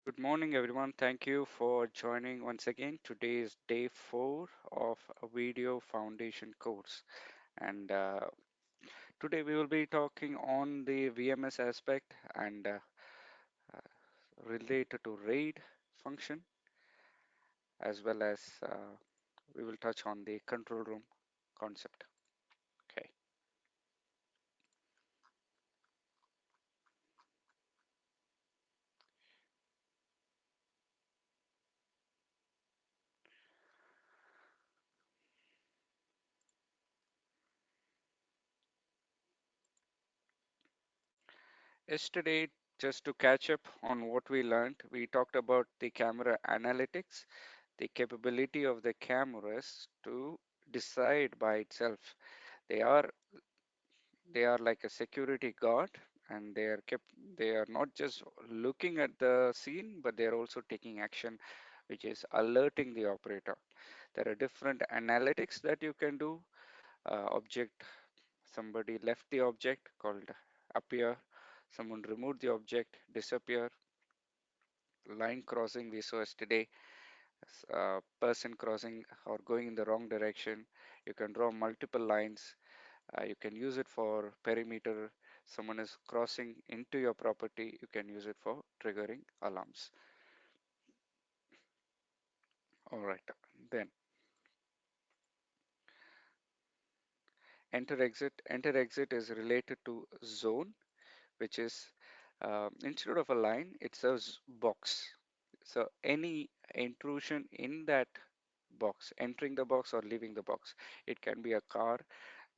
Good morning, everyone. Thank you for joining once again. Today is day 4 of a video foundation course, and today we will be talking on the VMS aspect and uh, related to RAID function, as well as we will touch on the control room concept. Okay. Yesterday, just to catch up on what we learned, we talked about the camera analytics, the capability of the cameras to decide by itself. They are they are like a security guard, and they are not just looking at the scene, but they are also taking action, which is alerting the operator. There are different analytics that you can do. Object, somebody left the object, called appear. Someone removed the object, disappear. Line crossing, we saw yesterday. Person crossing or going in the wrong direction. You can draw multiple lines. You can use it for perimeter. Someone is crossing into your property. You can use it for triggering alarms. All right. Then enter exit. Enter exit is related to zone, which is instead of a line, it's a box. So any intrusion in that box, entering the box or leaving the box, it can be a car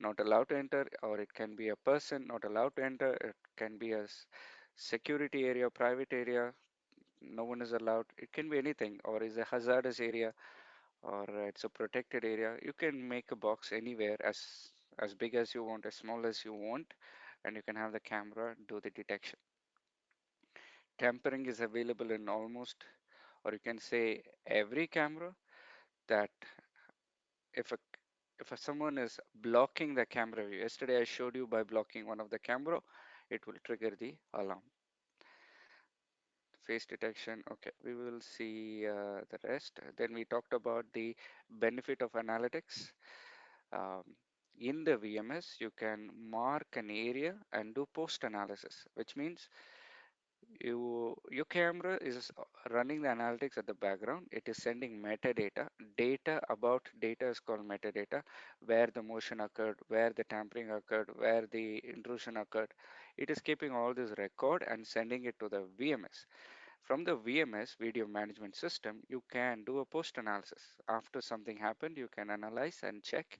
not allowed to enter, or it can be a person not allowed to enter. It can be a security area, private area, no one is allowed. It can be anything, or is a hazardous area, or it's a protected area. You can make a box anywhere as big as you want, as small as you want, and you can have the camera do the detection. Tampering is available in almost, or you can say every camera, that if a if someone is blocking the camera view, yesterday I showed you by blocking one of the camera, it will trigger the alarm. Face detection, okay, we will see the rest. Then we talked about the benefit of analytics. um, in the VMS you can mark an area and do post analysis, which means your camera is running the analytics at the background. It is sending metadata. Data about data is called metadata. Where the motion occurred, where the tampering occurred, where the intrusion occurred. It is keeping all this record and sending it to the VMS. From the VMS, video management system, you can do a post analysis. After something happened, you can analyze and check,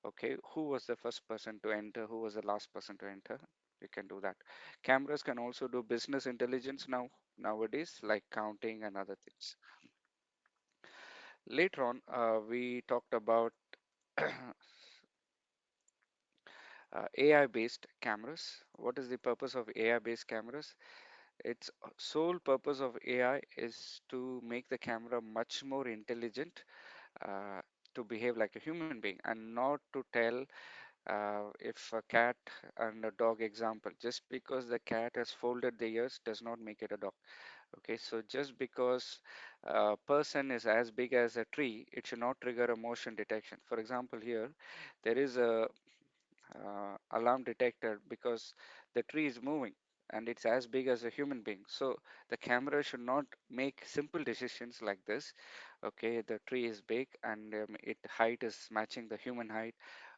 okay, who was the first person to enter, who was the last person to enter. You can do that. Cameras can also do business intelligence nowadays, like counting and other things. Later on, we talked about AI based cameras. What is the purpose of AI based cameras? Its sole purpose of AI is to make the camera much more intelligent, uh, to behave like a human being, and not to tell if a cat and a dog example. Just because the cat has folded the ears does not make it a dog. Okay, so just because a person is as big as a tree, it should not trigger a motion detection. For example, here there is a alarm detector because the tree is moving and it's as big as a human being. So the camera should not make simple decisions like this. Okay, the tree is big and it height is matching the human height,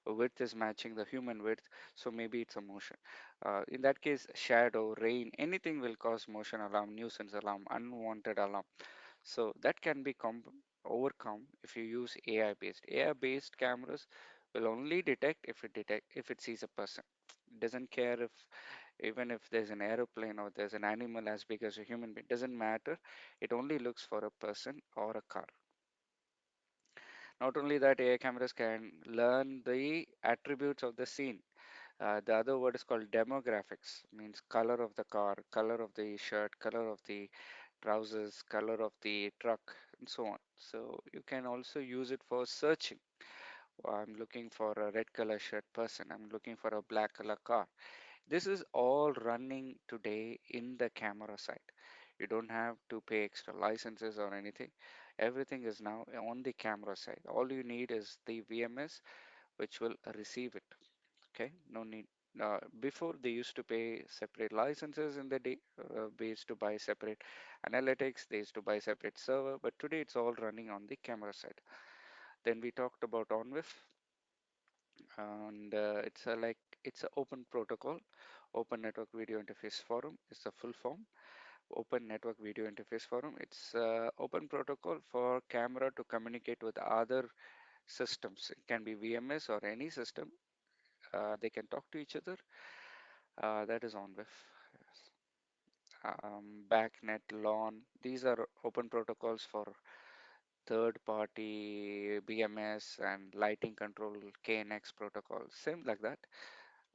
width is matching the human width, so maybe it's a motion. In that case, shadow, rain, anything will cause motion alarm, nuisance alarm, unwanted alarm. So that can be overcome if you use AI based. AI based cameras will only detect if it sees a person. It doesn't care if, even if there's an aeroplane or there's an animal as big as a human being, doesn't matter. It only looks for a person or a car. Not only that, AI cameras can learn the attributes of the scene. The other word is called demographics, means color of the car, color of the shirt, color of the trousers, color of the truck, and so on. So you can also use it for searching. I'm looking for a red color shirt person. I'm looking for a black color car. This is all running today in the camera side. You don't have to pay extra licenses or anything. Everything is now on the camera side. All you need is the VMS, which will receive it. Okay, no need. Before they used to pay separate licenses in the day. We used to buy separate analytics. They used to buy separate server. But today it's all running on the camera side. Then we talked about OnWIF, and it's an open protocol. Open Network Video Interface Forum is the full form. Open Network Video Interface Forum. It's open protocol for camera to communicate with other systems. It can be VMS or any system. They can talk to each other. That is OnWIF. Yes. BACnet, LON. These are open protocols for third-party BMS and lighting control KNX protocol. Same like that.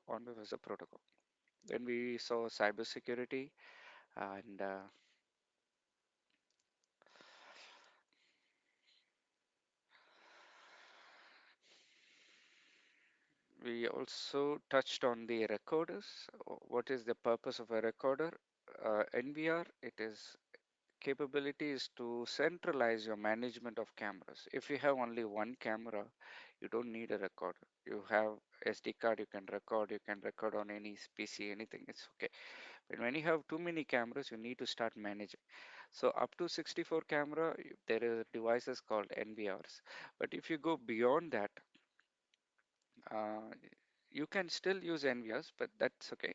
OnWIF is a protocol. Then we saw cybersecurity, and we also touched on the recorders. What is the purpose of a recorder? NVR, it is capability is to centralize your management of cameras. If you have only one camera, you don't need a recorder. You have SD card, you can record on any PC, anything, it's okay. But when you have too many cameras, you need to start managing. So up to 64 camera, there is devices called NVRs. But if you go beyond that, uh, you can still use NVRs, but that's okay.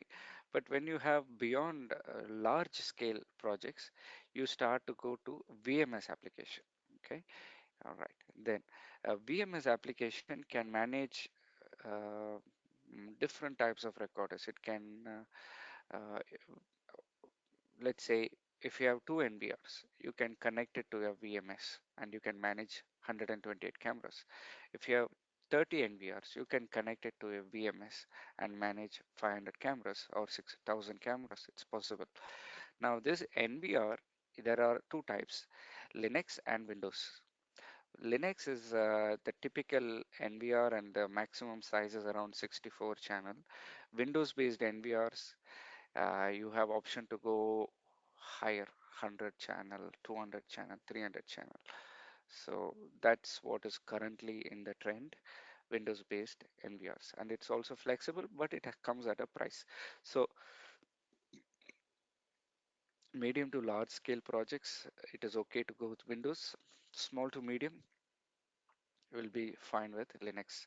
But when you have beyond large scale projects, you start to go to VMS application. Okay, all right. Then a VMS application can manage uh, different types of recorders. It can let's say if you have two NVRs, you can connect it to your VMS and you can manage 128 cameras. If you have 30 NVRs, you can connect it to a VMS and manage 500 cameras or 6,000 cameras. It's possible. Now, this NVR, there are two types, Linux and Windows. Linux is the typical NVR and the maximum size is around 64 channel. Windows based NVRs, you have option to go higher, 100 channel, 200 channel, 300 channel. So that's what is currently in the trend, Windows based NVRs, and it's also flexible, but it comes at a price. So medium to large scale projects, it is okay to go with Windows. Small to medium, you will be fine with Linux.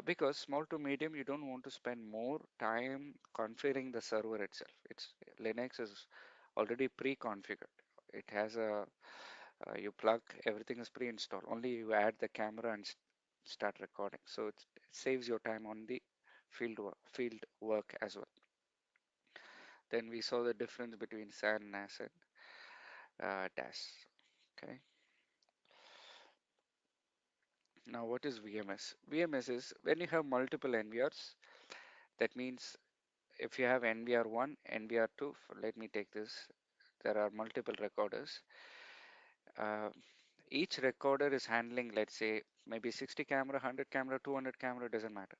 Because small to medium, you don't want to spend more time configuring the server itself. It's Linux is already pre-configured. It has a you plug, everything is pre-installed. Only you add the camera and start recording. So it saves your time on the field work as well. Then we saw the difference between SAN, NAS, and DAS. Okay. Now, what is VMS? VMS is when you have multiple NVRs. That means if you have NVR1, NVR2, let me take this. There are multiple recorders. Uh, each recorder is handling, let's say, maybe 60 camera, 100 camera, 200 camera, doesn't matter.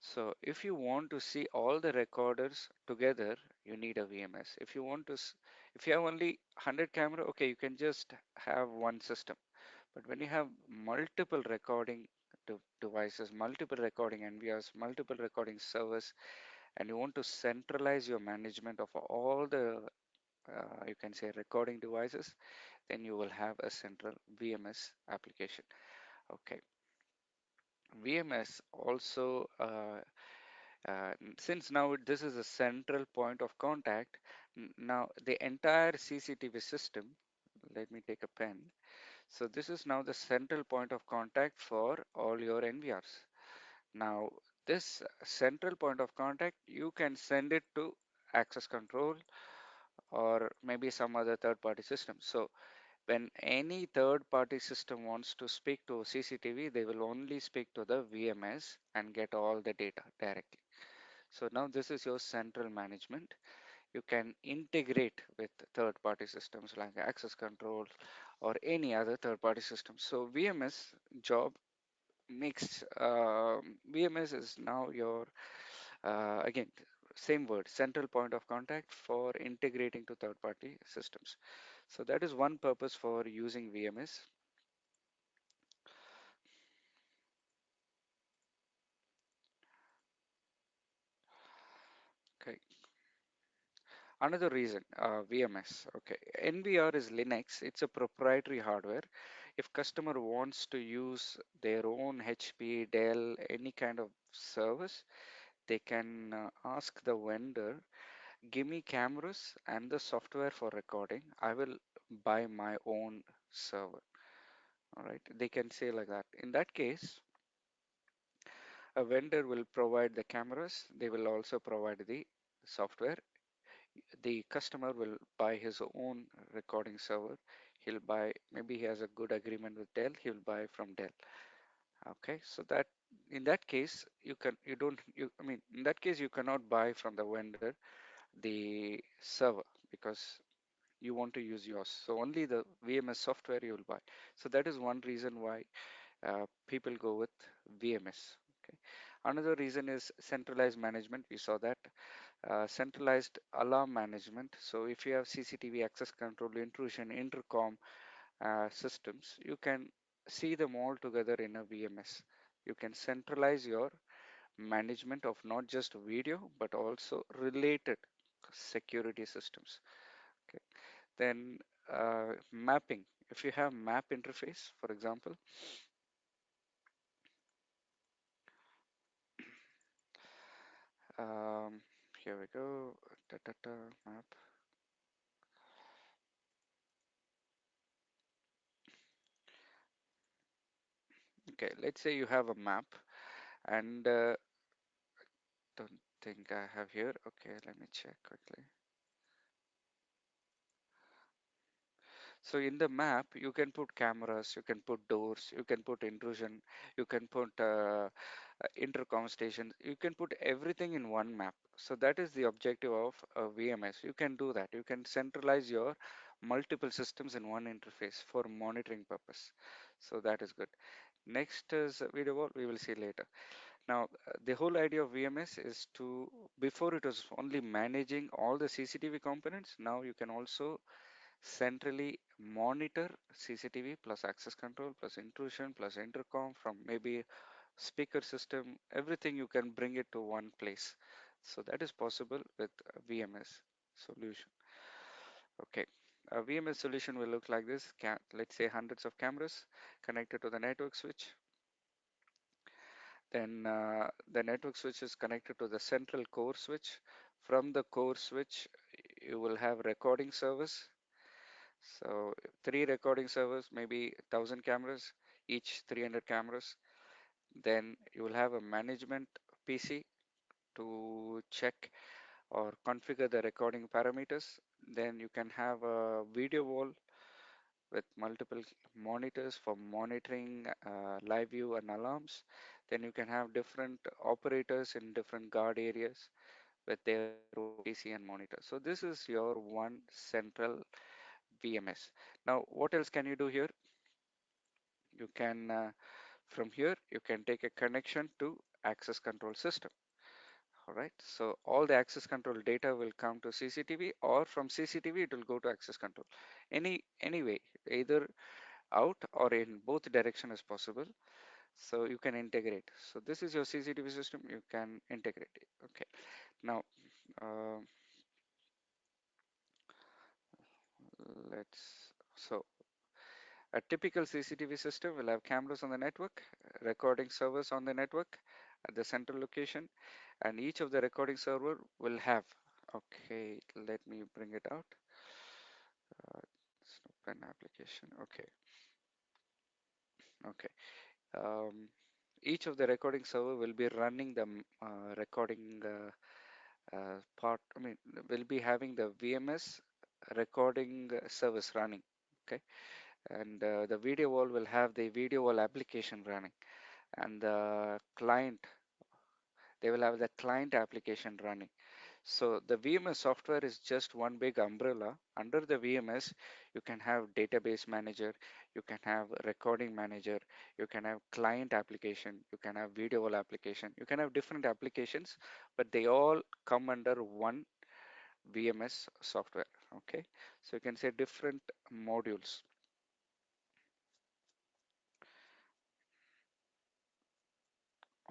So if you want to see all the recorders together, you need a VMS. If you want to, if you have only 100 camera, okay, you can just have one system. But when you have multiple recording devices, multiple recording NVRs, multiple recording servers, and you want to centralize your management of all the, you can say, recording devices, then you will have a central VMS application. Okay. VMS also since now this is a central point of contact, now the entire CCTV system, let me take a pen. So this is now the central point of contact for all your NVRs. Now this central point of contact, you can send it to access control or maybe some other third party system. So when any third party system wants to speak to CCTV, they will only speak to the VMS and get all the data directly. So now this is your central management. You can integrate with third-party systems like access control or any other third-party system. So VMS job makes VMS is now your again same word, central point of contact for integrating to third party systems. So that is one purpose for using VMS. Okay. Another reason, VMS. Okay, NVR is Linux. It's a proprietary hardware. If customer wants to use their own HP, Dell, any kind of service, they can ask the vendor, give me cameras and the software for recording. I will buy my own server. All right, they can say like that. In that case, a vendor will provide the cameras. They will also provide the software. The customer will buy his own recording server. He'll buy, maybe he has a good agreement with Dell, he'll buy from Dell. Okay, so that in that case you can you don't you I mean in that case you cannot buy from the vendor the server because you want to use yours. So only the VMS software you will buy. So that is one reason why people go with VMS. Okay. Another reason is centralized management. We saw that centralized alarm management. So if you have CCTV access control, intrusion, intercom systems, you can see them all together in a VMS. You can centralize your management of not just video but also related security systems. Okay. Then mapping. If you have map interface, for example, um, here we go. Da, da, da, map. Okay, let's say you have a map and don't think I have here. Okay, let me check quickly. So in the map, you can put cameras, you can put doors, you can put intrusion, you can put intercom stations, you can put everything in one map. So that is the objective of VMS. You can do that. You can centralize your multiple systems in one interface for monitoring purpose. So that is good. Next is video wall. We will see later. Now, the whole idea of VMS is to, before it was only managing all the CCTV components. Now you can also centrally monitor CCTV plus access control plus intrusion plus intercom from maybe speaker system, everything you can bring it to one place. So that is possible with a VMS solution. Okay. A VMS solution will look like this. Let's say hundreds of cameras connected to the network switch. Then the network switch is connected to the central core switch. From the core switch, you will have recording service. So three recording servers, maybe 1,000 cameras, each 300 cameras. Then you will have a management PC to check or configure the recording parameters. Then you can have a video wall with multiple monitors for monitoring live view and alarms. Then you can have different operators in different guard areas with their own PC and monitor. So this is your one central VMS. Now, what else can you do here? You can from here you can take a connection to access control system. All right, so all the access control data will come to CCTV, or from CCTV it will go to access control. Anyway, either out or in both direction is possible. So you can integrate. So this is your CCTV system. You can integrate it. Okay. Now uh, let's. So a typical CCTV system will have cameras on the network, recording servers on the network at the central location, and each of the recording server will have. Okay, let me bring it out. Uh, open application. Okay, okay. Um, each of the recording server will be running the recording part. I mean, will be having the VMS recording service running. Okay, and the video wall will have the video wall application running, and the client, they will have the client application running. So the VMS software is just one big umbrella. Under the VMS, you can have database manager, you can have recording manager, you can have client application, you can have video wall application, you can have different applications, but they all come under one VMS software. Okay, so you can say different modules.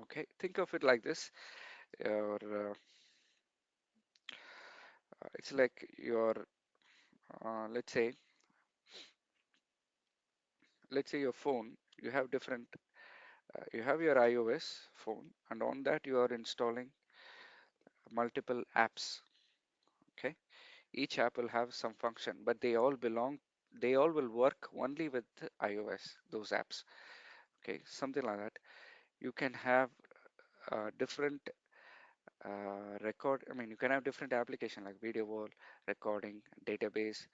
Okay, think of it like this. Your it's like your let's say your phone. You have different. You have your iOS phone, and on that you are installing multiple apps. Okay, each app will have some function, but they all will work only with the iOS, those apps. Okay, something like that. You can have different I mean, you can have different application like video wall, recording, database,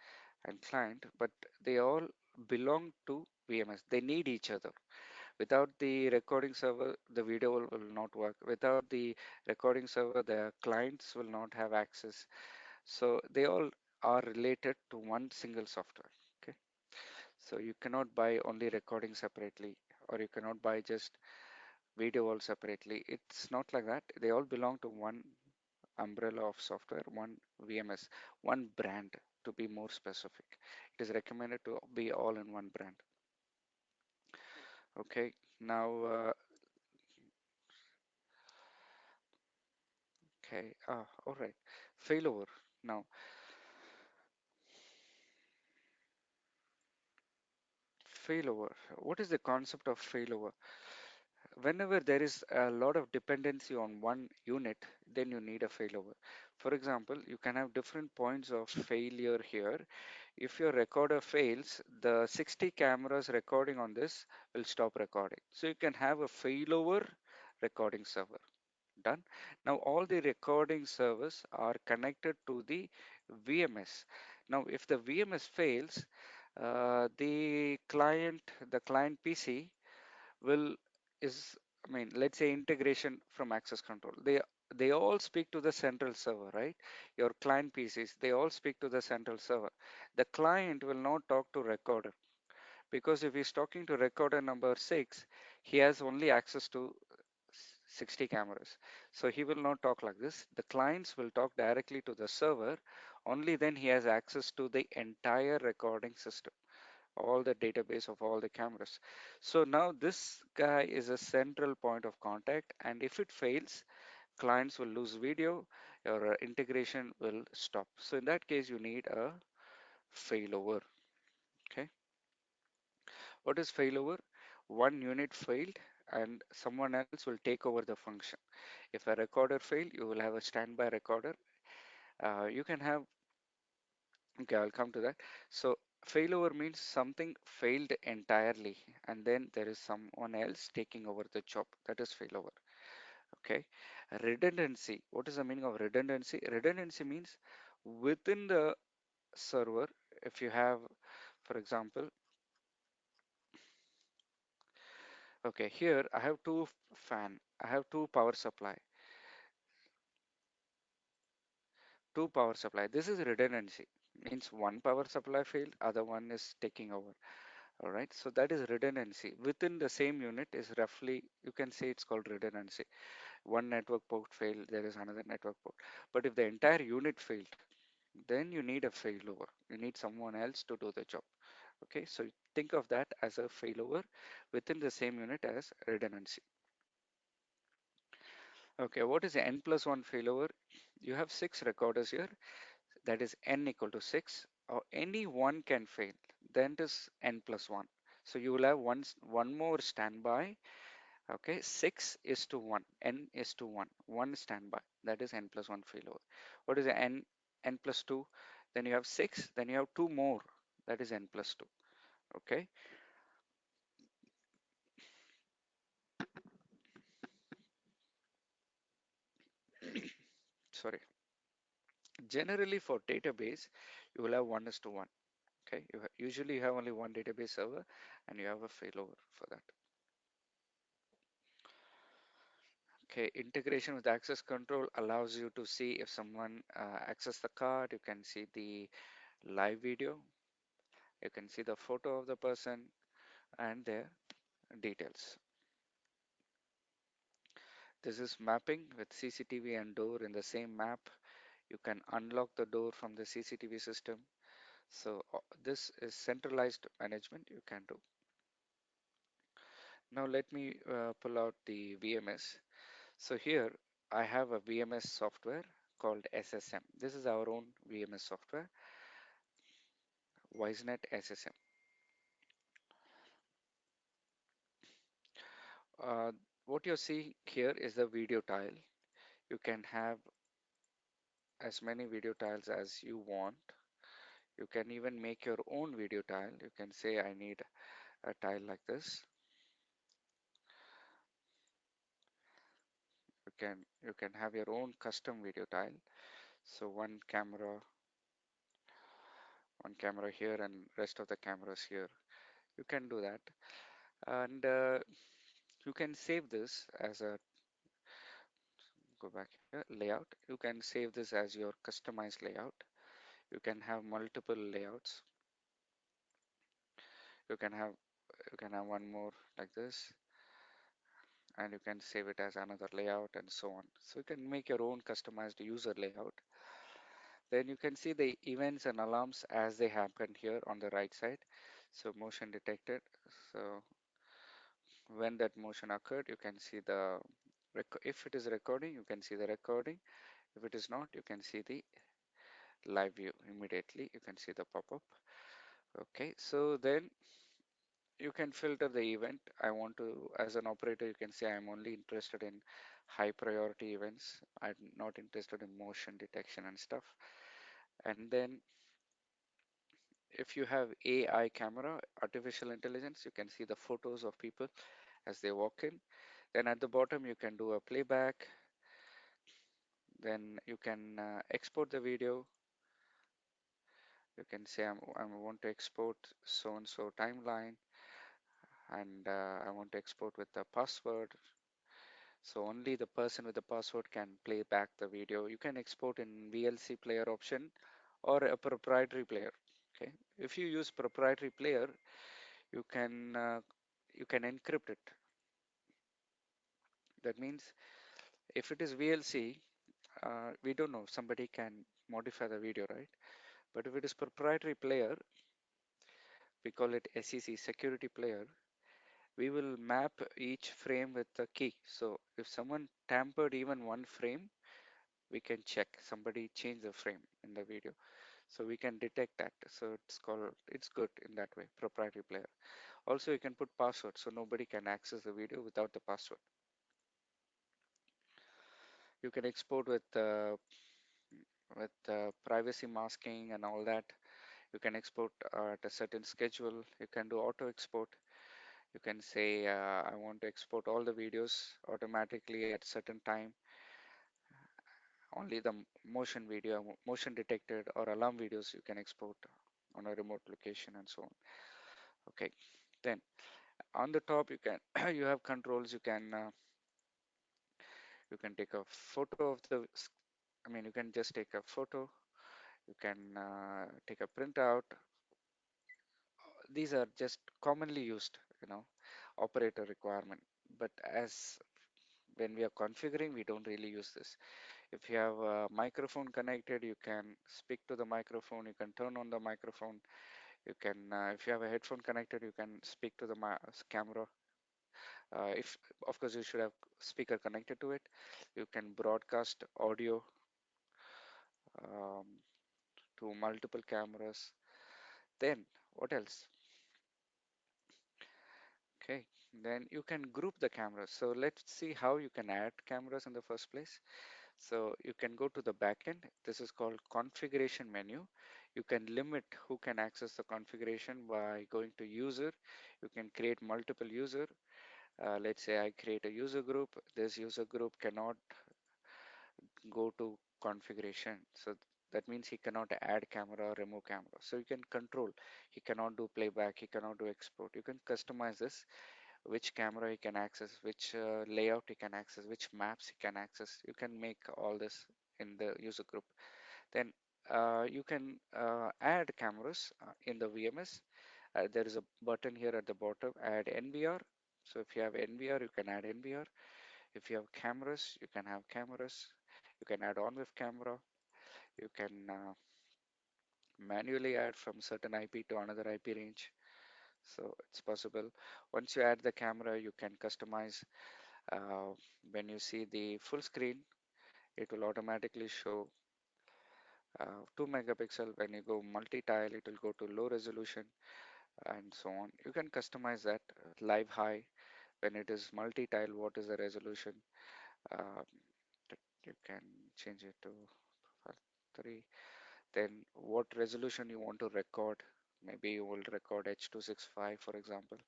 and client, but they all belong to VMS. They need each other. Without the recording server, the video will not work. Without the recording server, the clients will not have access. So they all are related to one single software. Okay. So you cannot buy only recording separately, or you cannot buy just video all separately. It's not like that. They all belong to one umbrella of software, one VMS, one brand to be more specific. It is recommended to be all in one brand. Okay. Now, okay. All right. Failover. Now, failover. What is the concept of failover? Whenever there is a lot of dependency on one unit, then you need a failover. For example, you can have different points of failure here. If your recorder fails, the 60 cameras recording on this will stop recording. So you can have a failover recording server. Done. Now all the recording servers are connected to the VMS. Now if the VMS fails, the client PC will is I mean, let's say integration from access control. They all speak to the central server, right? Your client PCs, they all speak to the central server. The client will not talk to recorder, because if he's talking to recorder number 6, he has only access to 60 cameras. So he will not talk like this. The clients will talk directly to the server. Only then he has access to the entire recording system, all the database of all the cameras. So now this guy is a central point of contact, and if it fails, clients will lose video, your integration will stop. So in that case, you need a failover. Okay, what is failover? One unit failed and someone else will take over the function. If a recorder failed, you will have a standby recorder. You can have, okay, I'll come to that. So failover means something failed entirely and then there is someone else taking over the job. That is failover. Okay. Redundancy. What is the meaning of redundancy? Redundancy means within the server, if you have, for example, okay, here I have I have two power supply. This is redundancy. Means one power supply failed, other one is taking over. All right, so that is redundancy. Within the same unit is roughly, you can say it's called redundancy. One network port failed, there is another network port. But if the entire unit failed, then you need a failover. You need someone else to do the job. Okay, so think of that as a failover within the same unit as redundancy. Okay, what is n plus 1 failover? You have 6 recorders here, that is n equal to 6, or any one can fail, then it is n plus 1. So you will have one more standby. Okay, 6 is to 1, n is to 1, one standby, that is n plus 1 failover. What is the n plus 2? Then you have 6, then you have 2 more, that is n plus 2. Okay, sorry. Generally for database, you will have 1 is to 1. Okay, usually you have only one database server and you have a failover for that. Okay, integration with access control allows you to see if someone access the card. You can see the live video, you can see the photo of the person and their details. This is mapping with CCTV and door in the same map. You can unlock the door from the CCTV system. So this is centralized management you can do. Now let me pull out the VMS. So here I have a VMS software called SSM. This is our own VMS software, Wisenet SSM. Uh, what you're seeing here is the video tile. You can have as many video tiles as you want. You can even make your own video tile. You can say I need a tile like this. You can have your own custom video tile. So one camera here and rest of the cameras here. You can do that. And you can save this as a, go back here, layout. You can save this as your customized layout. You can have multiple layouts. You can have you can have one more like this, and you can save it as another layout and so on. So you can make your own customized user layout. Then you can see the events and alarms as they happen here on the right side. So motion detected. So when that motion occurred, you can see the if it is recording, you can see the recording. If it is not, you can see the live view immediately. You can see the pop-up. Okay, so then you can filter the event. I want to, as an operator, you can say I'm only interested in high priority events. I'm not interested in motion detection and stuff. And then if you have AI camera, artificial intelligence, you can see the photos of people as they walk in. Then at the bottom, you can do a playback. Then you can export the video. You can say I want to export so and so timeline, and I want to export with the password. So only the person with the password can play back the video. You can export in VLC player option or a proprietary player. Okay, if you use proprietary player, you can uh, you can encrypt it. That means if it is VLC, we don't know. Somebody can modify the video, right? But if it is proprietary player, we call it SEC security player. We will map each frame with the key. So if someone tampered even one frame, we can check somebody changed the frame in the video, so we can detect that. So it's good in that way, proprietary player. Also you can put password so nobody can access the video without the password. You can export with privacy masking and all that. You can export at a certain schedule. You can do auto export. You can say I want to export all the videos automatically at certain time. Only the motion video, motion detected or alarm videos you can export on a remote location and so on. Okay, then on the top you can you have controls. You can take a photo of I mean, you can just take a photo. You can take a printout. These are just commonly used, operator requirement. But as when we are configuring, we don't really use this. If you have a microphone connected, you can speak to the microphone. You can turn on the microphone. You can, if you have a headphone connected, you can speak to the camera. If, of course, you should have speaker connected to it. You can broadcast audio um, to multiple cameras. Then what else? Okay, then you can group the cameras. So let's see how you can add cameras in the first place. So you can go to the backend. This is called configuration menu. You can limit who can access the configuration by going to user. You can create multiple user. Let's say I create a user group. This user group cannot go to configuration. So that means he cannot add camera or remove camera. So you can control. He cannot do playback. He cannot do export. You can customize this which camera you can access, which layout you can access, which maps you can access. You can make all this in the user group. Then you can add cameras in the VMS. There is a button here at the bottom, add NVR. So if you have NVR, you can add NVR. If you have cameras, you can have cameras. You can add on with camera. You can manually add from certain IP to another IP range. So it's possible. Once you add the camera, you can customize. Uh, when you see the full screen, it will automatically show 2 megapixel. When you go multi-tile, it will go to low resolution and so on. You can customize that live high. When it is multi-tile, what is the resolution? Um, you can change it to 3. Then what resolution you want to record? Maybe you will record H265, for example.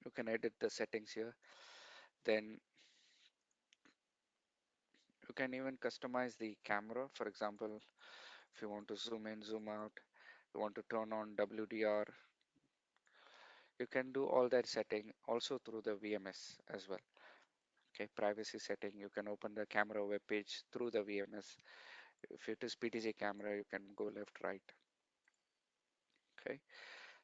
You can edit the settings here. Then you can even customize the camera. For example, if you want to zoom in, zoom out, you want to turn on WDR, you can do all that setting also through the VMS as well. Okay, privacy setting, you can open the camera web page through the VMS. If it is PTZ camera, you can go left, right. Okay,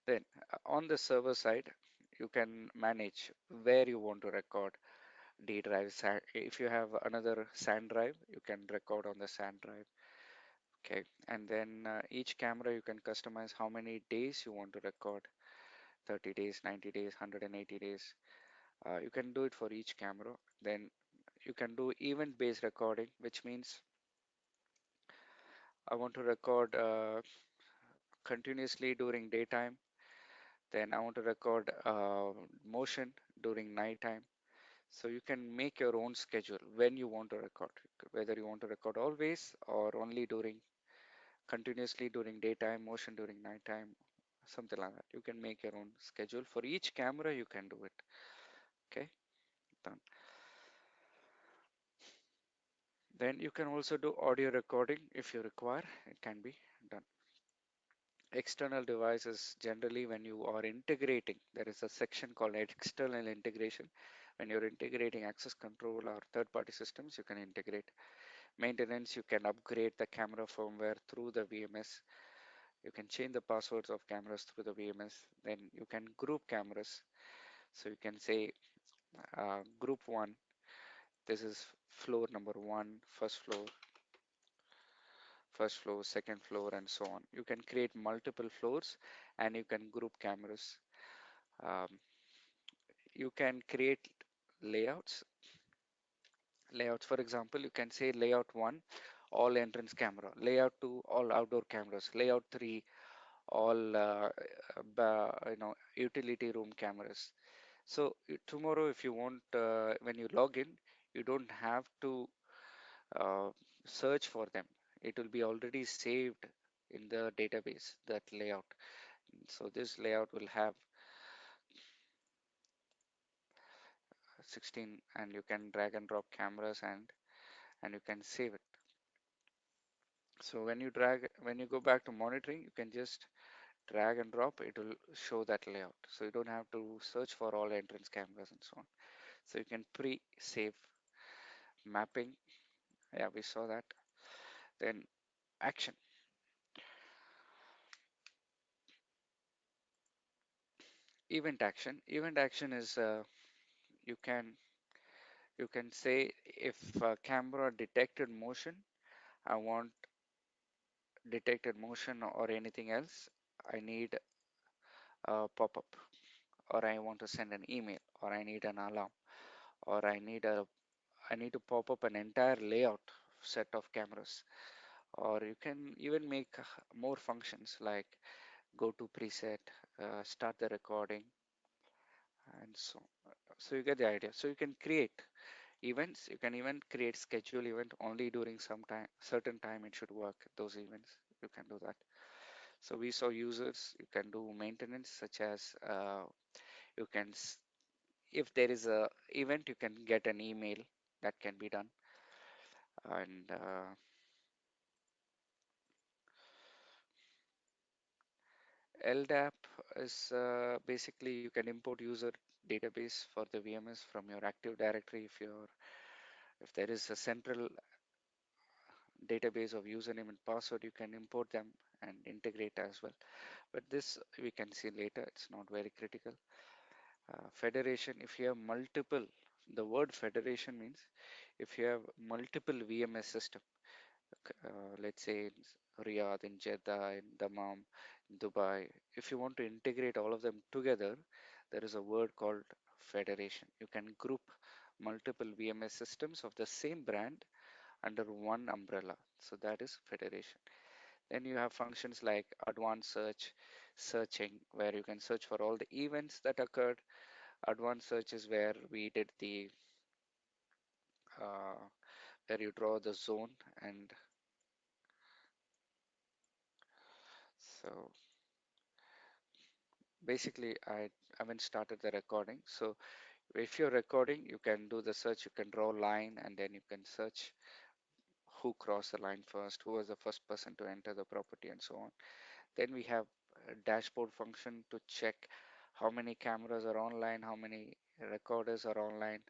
then on the server side, you can manage where you want to record D drive. If you have another SAN drive, you can record on the SAN drive. Okay, and then each camera you can customize how many days you want to record, 30 days, 90 days, 180 days. You can do it for each camera. Then you can do event based recording, which means I want to record continuously during daytime. Then I want to record motion during nighttime. So you can make your own schedule when you want to record, whether you want to record always or only during continuously during daytime, motion during nighttime, something like that. You can make your own schedule for each camera. You can do it. Okay, done. Then you can also do audio recording if you require. It can be done. External devices, generally when you are integrating, there is a section called external integration. When you're integrating access control or third-party systems, you can integrate. Maintenance, you can upgrade the camera firmware through the VMS. You can change the passwords of cameras through the VMS. Then you can group cameras. So you can say group one, this is floor number one, first floor, second floor, and so on. You can create multiple floors and you can group cameras. Um, you can create layouts. Layouts, for example, you can say layout one, all entrance camera, layout two, all outdoor cameras, layout three, all utility room cameras. So tomorrow, if you want, when you log in, you don't have to uh, search for them. It will be already saved in the database, that layout. So this layout will have 16, and you can drag and drop cameras and you can save it. So when you go back to monitoring, you can just drag and drop, it will show that layout. So you don't have to search for all entrance cameras and so on. So you can pre-save mapping. Yeah, we saw that. Then action. Event action. Event action is you can you can say if camera detected motion, I want detected motion or anything else, I need a pop-up, or I want to send an email, or I need an alarm, or I need to pop up an entire layout set of cameras. Or you can even make more functions like go to preset, start the recording, and so you get the idea. So you can create events. You can even create schedule event only during some time, certain time it should work. Those events you can do that. So we saw users. You can do maintenance such as you can if there is a event, you can get an email that can be done. And LDAP is basically you can import user database for the VMS from your Active Directory. If there is a central database of username and password, you can import them and integrate as well. But this we can see later. It's not very critical. Federation, if you have multiple, the word federation means if you have multiple VMS system, let's say in Riyadh, in Jeddah, in Dammam, in Dubai, if you want to integrate all of them together, there is a word called federation. You can group multiple VMS systems of the same brand under one umbrella. So that is federation. Then you have functions like advanced search, searching, where you can search for all the events that occurred. Advanced search is where we did the uh, where you draw the zone, and so basically I haven't started the recording. So if you're recording, you can do the search, you can draw a line, and then you can search who crossed the line first, who was the first person to enter the property, and so on. Then we have a dashboard function to check how many cameras are online, how many recorders are online,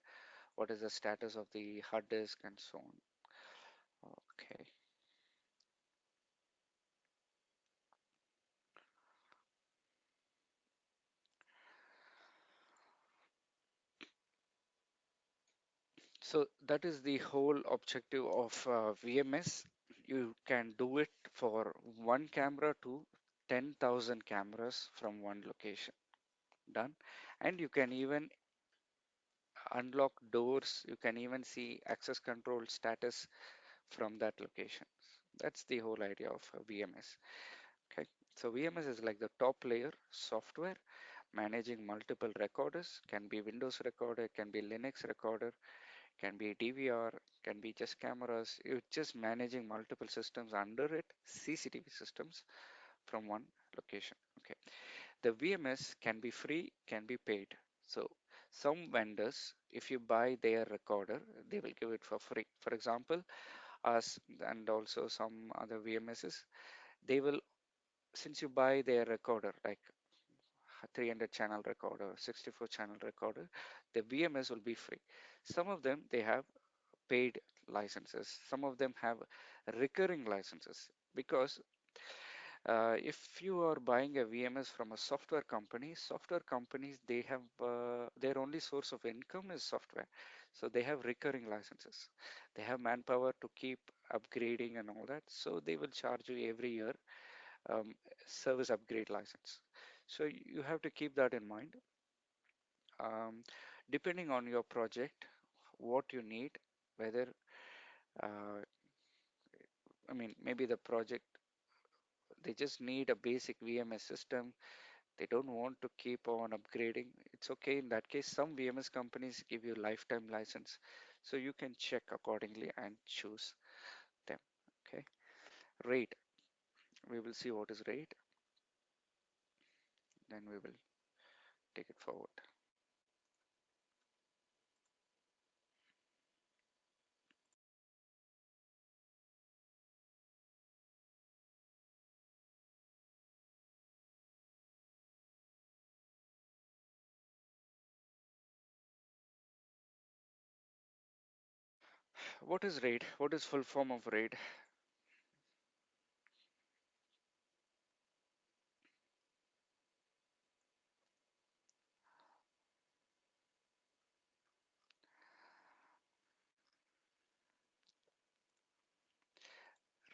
what is the status of the hard disk, and so on. Okay. So that is the whole objective of VMS. You can do it for one camera to 10,000 cameras from one location. Done. And you can even unlock doors. You can even see access control status from that location. That's the whole idea of VMS. Okay. So VMS is like the top layer software managing multiple recorders. Can be Windows recorder, can be Linux recorder, can be DVR, can be just cameras. You're just managing multiple systems under it, CCTV systems from one location. Okay. The VMS can be free, can be paid. So some vendors, if you buy their recorder, they will give it for free. For example, us and also some other VMSs, they will, since you buy their recorder, like 300 channel recorder, 64 channel recorder, the VMS will be free. Some of them, they have paid licenses. Some of them have recurring licenses because if you are buying a VMS from a software companies they have their only source of income is software, so they have recurring licenses. They have manpower to keep upgrading and all that, so they will charge you every year service upgrade license. So you have to keep that in mind. Um, Depending on your project, what you need, whether uh, I mean, maybe the project they just need a basic VMS system. They don't want to keep on upgrading. It's okay. In that case, some VMS companies give you lifetime license, so you can check accordingly and choose them. Okay. Rate. We will see what is rate. Then we will take it forward. What is RAID? What is full form of RAID?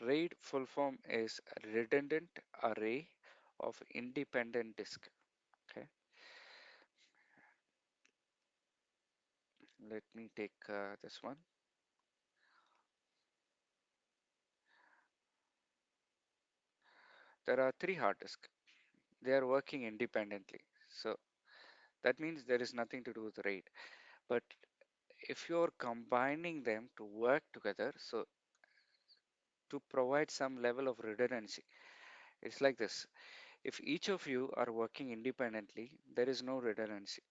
RAID full form is redundant array of independent disk. Okay, let me take this one. There are three hard disks. They are working independently. So that means there is nothing to do with RAID. But if you're combining them to work together, so to provide some level of redundancy, it's like this. If each of you are working independently, there is no redundancy.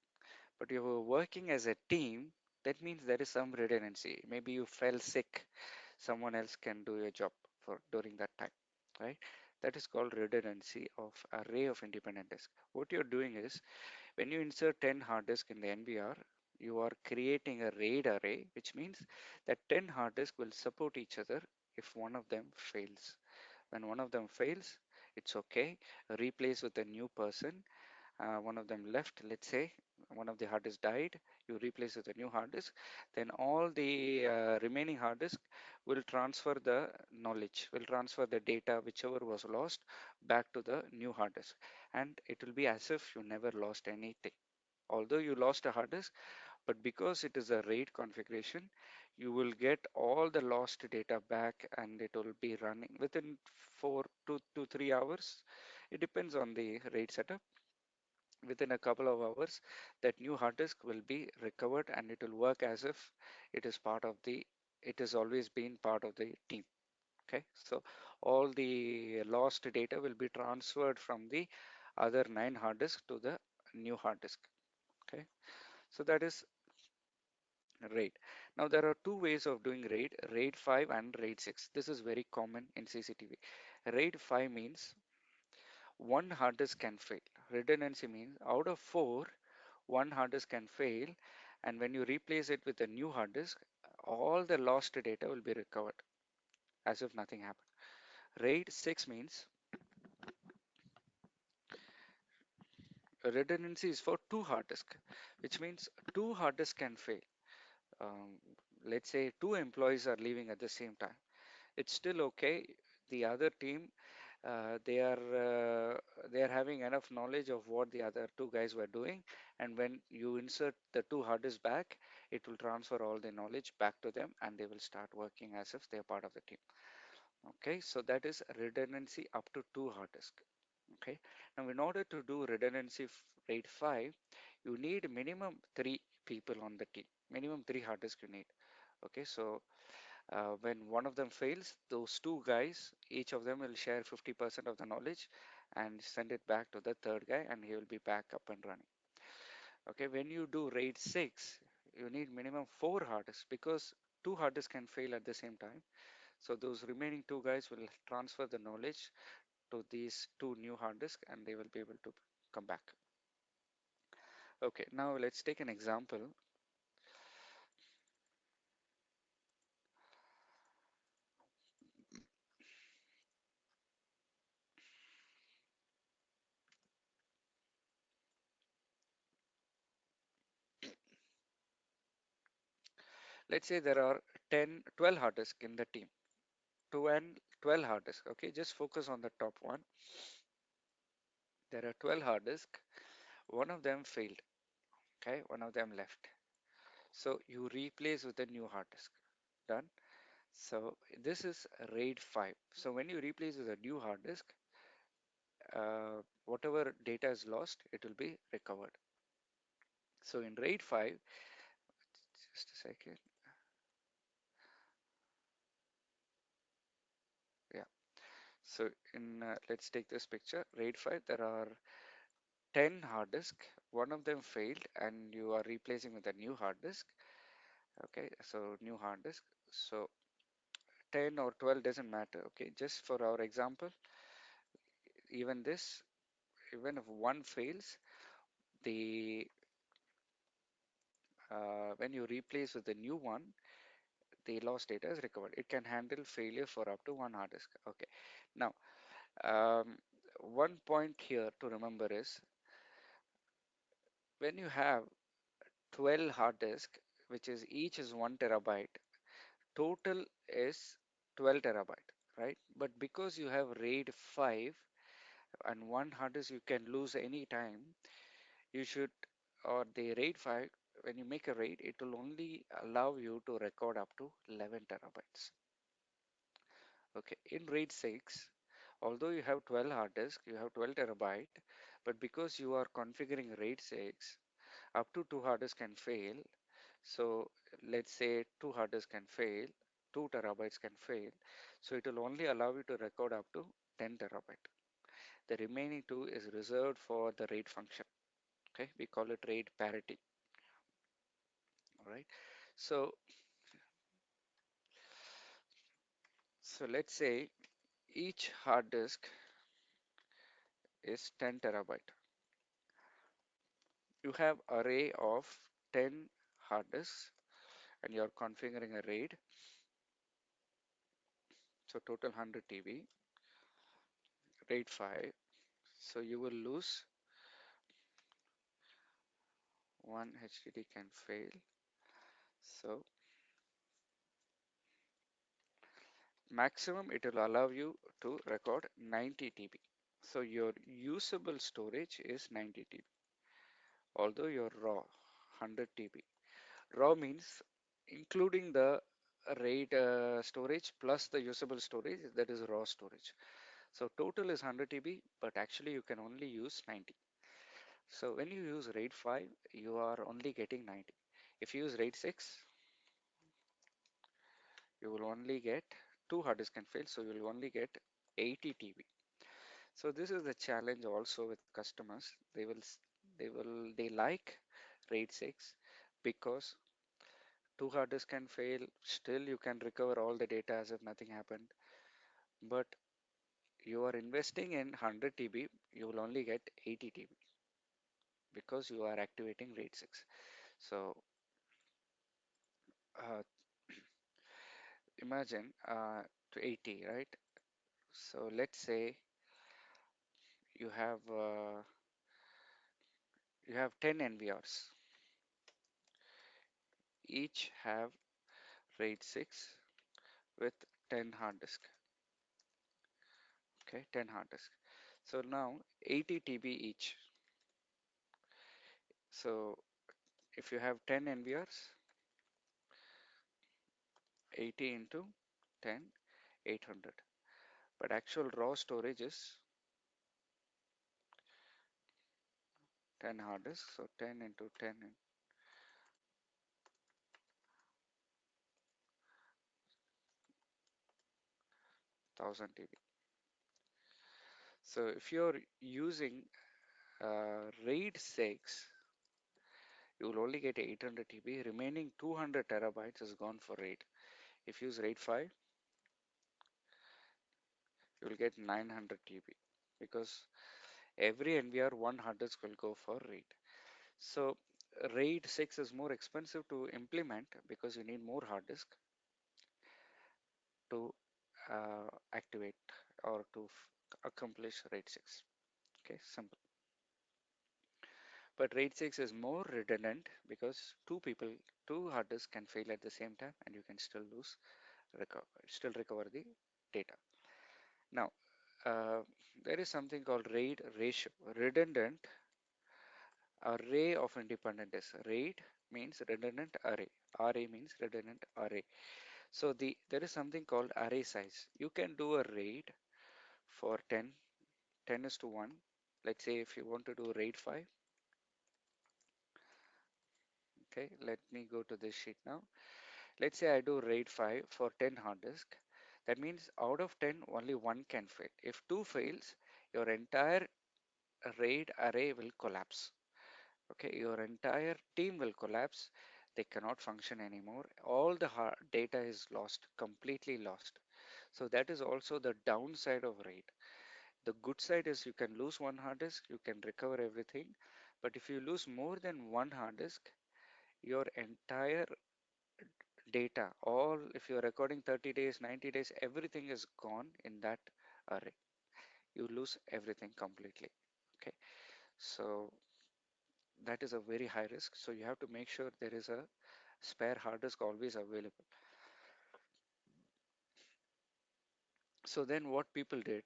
But if you're working as a team, that means there is some redundancy. Maybe you fell sick, someone else can do your job for during that time, right? That is called redundancy of array of independent disk. What you're doing is when you insert 10 hard disk in the NVR, you are creating a RAID array, which means that 10 hard disk will support each other if one of them fails. When one of them fails, it's okay. Replace with a new person. One of them left, let's say, one of the hard disk died, you replace with a new hard disk, then all the remaining hard disk will transfer the knowledge, will transfer the data, whichever was lost, back to the new hard disk. And it will be as if you never lost anything. Although you lost a hard disk, but because it is a RAID configuration, you will get all the lost data back and it will be running within 4 to 3 hours. It depends on the RAID setup. Within a couple of hours, that new hard disk will be recovered and it will work as if it is part of the, it has always been part of the team. Okay, so all the lost data will be transferred from the other 9 hard disk to the new hard disk. Okay, so that is RAID. Now there are two ways of doing RAID, RAID 5 and RAID 6. This is very common in CCTV. RAID 5 means one hard disk can fail. Redundancy means out of 4, one hard disk can fail, and when you replace it with a new hard disk, all the lost data will be recovered as if nothing happened. RAID 6 means redundancy is for two hard disk, which means two hard disk can fail. Um, let's say two employees are leaving at the same time. It's still okay. The other team, they are having enough knowledge of what the other two guys were doing, and when you insert the two hard disks back, it will transfer all the knowledge back to them, and they will start working as if they are part of the team. Okay, so that is redundancy up to two hard disk. Okay, now in order to do redundancy rate 5, you need minimum 3 people on the team, minimum 3 hard disk you need. Okay, so when one of them fails, those two guys, each of them will share 50% of the knowledge and send it back to the third guy, and he will be back up and running. Okay, when you do RAID 6, you need minimum 4 hard disks because two hard disks can fail at the same time. So those remaining two guys will transfer the knowledge to these two new hard disks and they will be able to come back. Okay, now let's take an example. Let's say there are 10, 12 hard disks in the team. 12 hard disks. Okay, just focus on the top one. There are 12 hard disks. One of them failed. Okay, one of them left. So you replace with a new hard disk. Done. So this is RAID 5. So when you replace with a new hard disk, whatever data is lost, it will be recovered. So in RAID 5, just a second. Yeah. So in let's take this picture. RAID 5, there are 10 hard disk. One of them failed, and you are replacing with a new hard disk. Okay, so new hard disk. So 10 or 12 doesn't matter. Okay, just for our example, even this, even if one fails, the when you replace with the new one, the lost data is recovered. It can handle failure for up to one hard disk. Okay, now um, one point here to remember is when you have 12 hard disk, which is each is 1 TB, total is 12 terabyte, right? But because you have RAID 5 and one hard disk you can lose any time, you should, or the RAID 5, when you make a RAID, it will only allow you to record up to 11 terabytes. Okay, in RAID 6, although you have 12 hard disk, you have 12 terabyte, but because you are configuring RAID 6, up to 2 hard disks can fail. So let's say 2 hard disks can fail, 2 terabytes can fail. So it will only allow you to record up to 10 terabyte. The remaining 2 is reserved for the RAID function. Okay, we call it RAID parity. All right. So let's say each hard disk. is 10 terabyte. You have array of 10 hard disks and you're configuring a RAID. So total 100 TB, RAID 5. So you will lose one HDD can fail. So maximum it will allow you to record 90 TB. So your usable storage is 90 TB, although your raw 100 TB. Raw means including the RAID storage plus the usable storage, that is raw storage. So total is 100 TB, but actually you can only use 90. So when you use RAID 5, you are only getting 90. If you use RAID 6, you will only get two hard disk can fail, so you will only get 80 TB. So this is the challenge also with customers. They like RAID 6 because two hard disks can fail, still you can recover all the data as if nothing happened. But you are investing in 100 TB, you will only get 80 TB because you are activating RAID 6. So uh, imagine to 80, right? So let's say you have uh, you have 10 NVRs, each have RAID 6 with 10 hard disk. Okay, 10 hard disk. So now 80 TB each. So if you have 10 NVRs, 80 into 10, 800. But actual raw storage is 10 hard disk. So 10 into 10 in 1000 TB. So if you're using RAID 6, you will only get 800 TB. Remaining 200 terabytes is gone for RAID. If you use RAID 5, you will get 900 TB because every NVR one hard disk will go for RAID. So RAID 6 is more expensive to implement because you need more hard disk to activate or to accomplish RAID 6. Okay, simple. But RAID 6 is more redundant because two hard disks can fail at the same time and you can still recover the data. Now, uh, there is something called RAID ratio. Redundant array of independent disks. RAID means redundant array. RA means redundant array. So there is something called array size. You can do a RAID for 10, 10 is to 1. Let's say if you want to do RAID 5, okay, let me go to this sheet now. Let's say I do RAID 5 for 10 hard disk. That means out of 10, only one can fail. If two fails, your entire RAID array will collapse. Okay, your entire team will collapse. They cannot function anymore. All the data is lost, completely lost. So that is also the downside of RAID. The good side is you can lose one hard disk, you can recover everything. But if you lose more than one hard disk, your entire data, all if you're recording 30 days, 90 days, everything is gone in that array. You lose everything completely. Okay, so that is a very high risk. So you have to make sure there is a spare hard disk always available. So then what people did,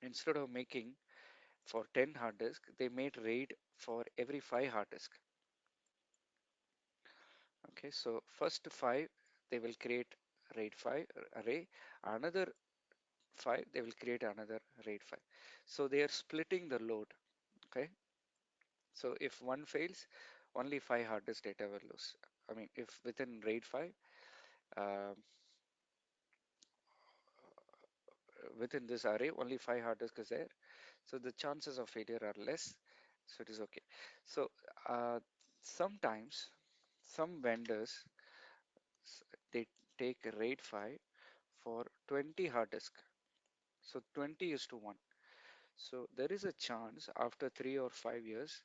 instead of making for 10 hard disk, they made RAID for every 5 hard disk. Okay, so first 5 they will create RAID 5 array, another 5 they will create another RAID 5. So they are splitting the load. Okay, so if one fails, only 5 hard disk data will lose. I mean, if within RAID 5, um, within this array, only 5 hard disk is there. So the chances of failure are less. So it is okay. So uh, sometimes some vendors they take RAID 5 for 20 hard disk. So 20 is to 1. So there is a chance after 3 or 5 years,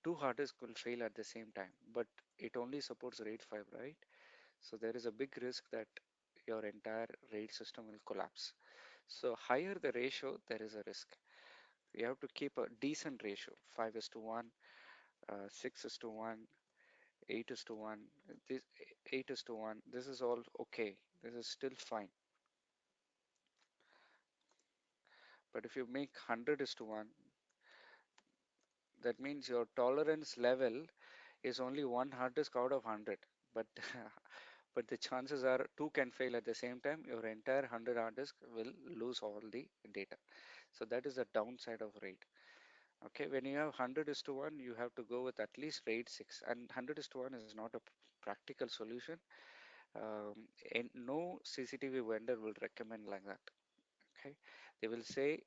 two hard disks will fail at the same time, but it only supports RAID 5, right? So there is a big risk that your entire RAID system will collapse. So higher the ratio, there is a risk. You have to keep a decent ratio, 5 is to 1, 6 is to 1, 8 is to 1, this 8 is to 1. This is all okay. This is still fine. But if you make 100 is to 1, that means your tolerance level is only one hard disk out of 100. But but the chances are two can fail at the same time. Your entire 100 hard disk will lose all the data. So that is the downside of RAID. Okay, when you have 100 is to 1, you have to go with at least RAID 6. And 100 is to 1 is not a practical solution. And no CCTV vendor will recommend like that. Okay, they will say,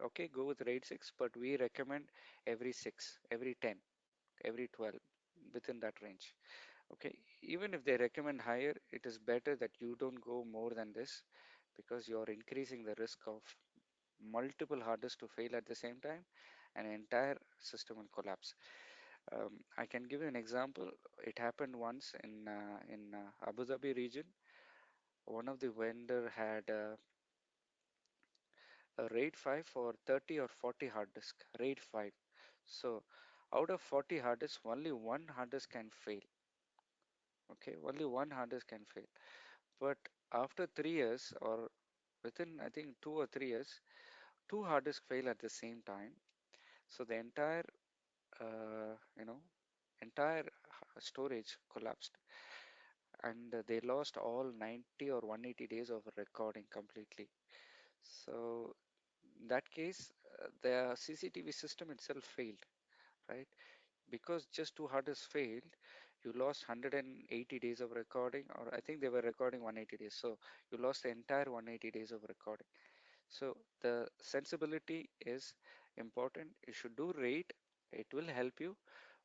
okay, go with RAID 6, but we recommend every 6, every 10, every 12, within that range. Okay, even if they recommend higher, it is better that you don't go more than this because you're increasing the risk of multiple hard disks to fail at the same time and entire system will collapse. I can give you an example. It happened once in Abu Dhabi region. One of the vendor had a RAID 5 for 30 or 40 hard disk. RAID 5. So out of 40 hard disks, only one hard disk can fail. Okay, only one hard disk can fail. But after 3 years or within I think 2 or 3 years, two hard disks fail at the same time. So the entire uh, you know entire storage collapsed and they lost all 90 or 180 days of recording completely. So in that case, the CCTV system itself failed, right? Because just two hard disks failed, you lost 180 days of recording, or I think they were recording 180 days. So you lost the entire 180 days of recording. So the sensibility is important. You should do rate, it will help you,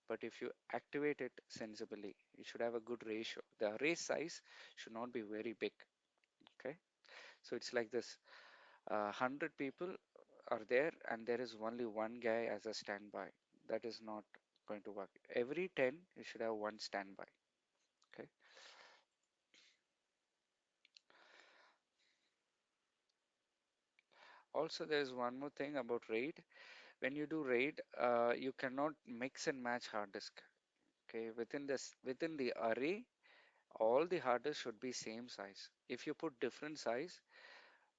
but if you activate it sensibly, you should have a good ratio. The array size should not be very big. Okay, so it's like this: 100 people are there, and there is only one guy as a standby. That is not going to work. Every 10, you should have one standby. Okay. Also, there is one more thing about RAID. When you do RAID, you cannot mix and match hard disk. Okay, within the array, all the hard disk should be same size. If you put different size,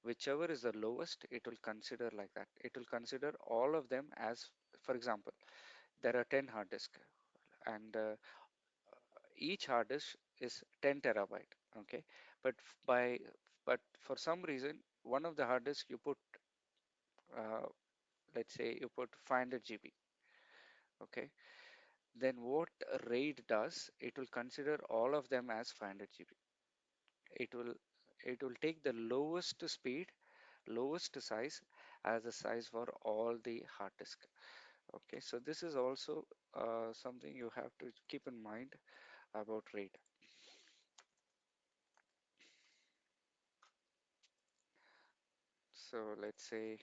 whichever is the lowest, it will consider like that. It will consider all of them as, for example, there are 10 hard disk, and each hard disk is 10 terabyte. Okay, but by but for some reason, one of the hard disk you put, uh, let's say you put 500 GB. Okay, then what RAID does, it will consider all of them as 500 GB. It will take the lowest speed, lowest size as the size for all the hard disk. Okay, so this is also something you have to keep in mind about RAID. So let's say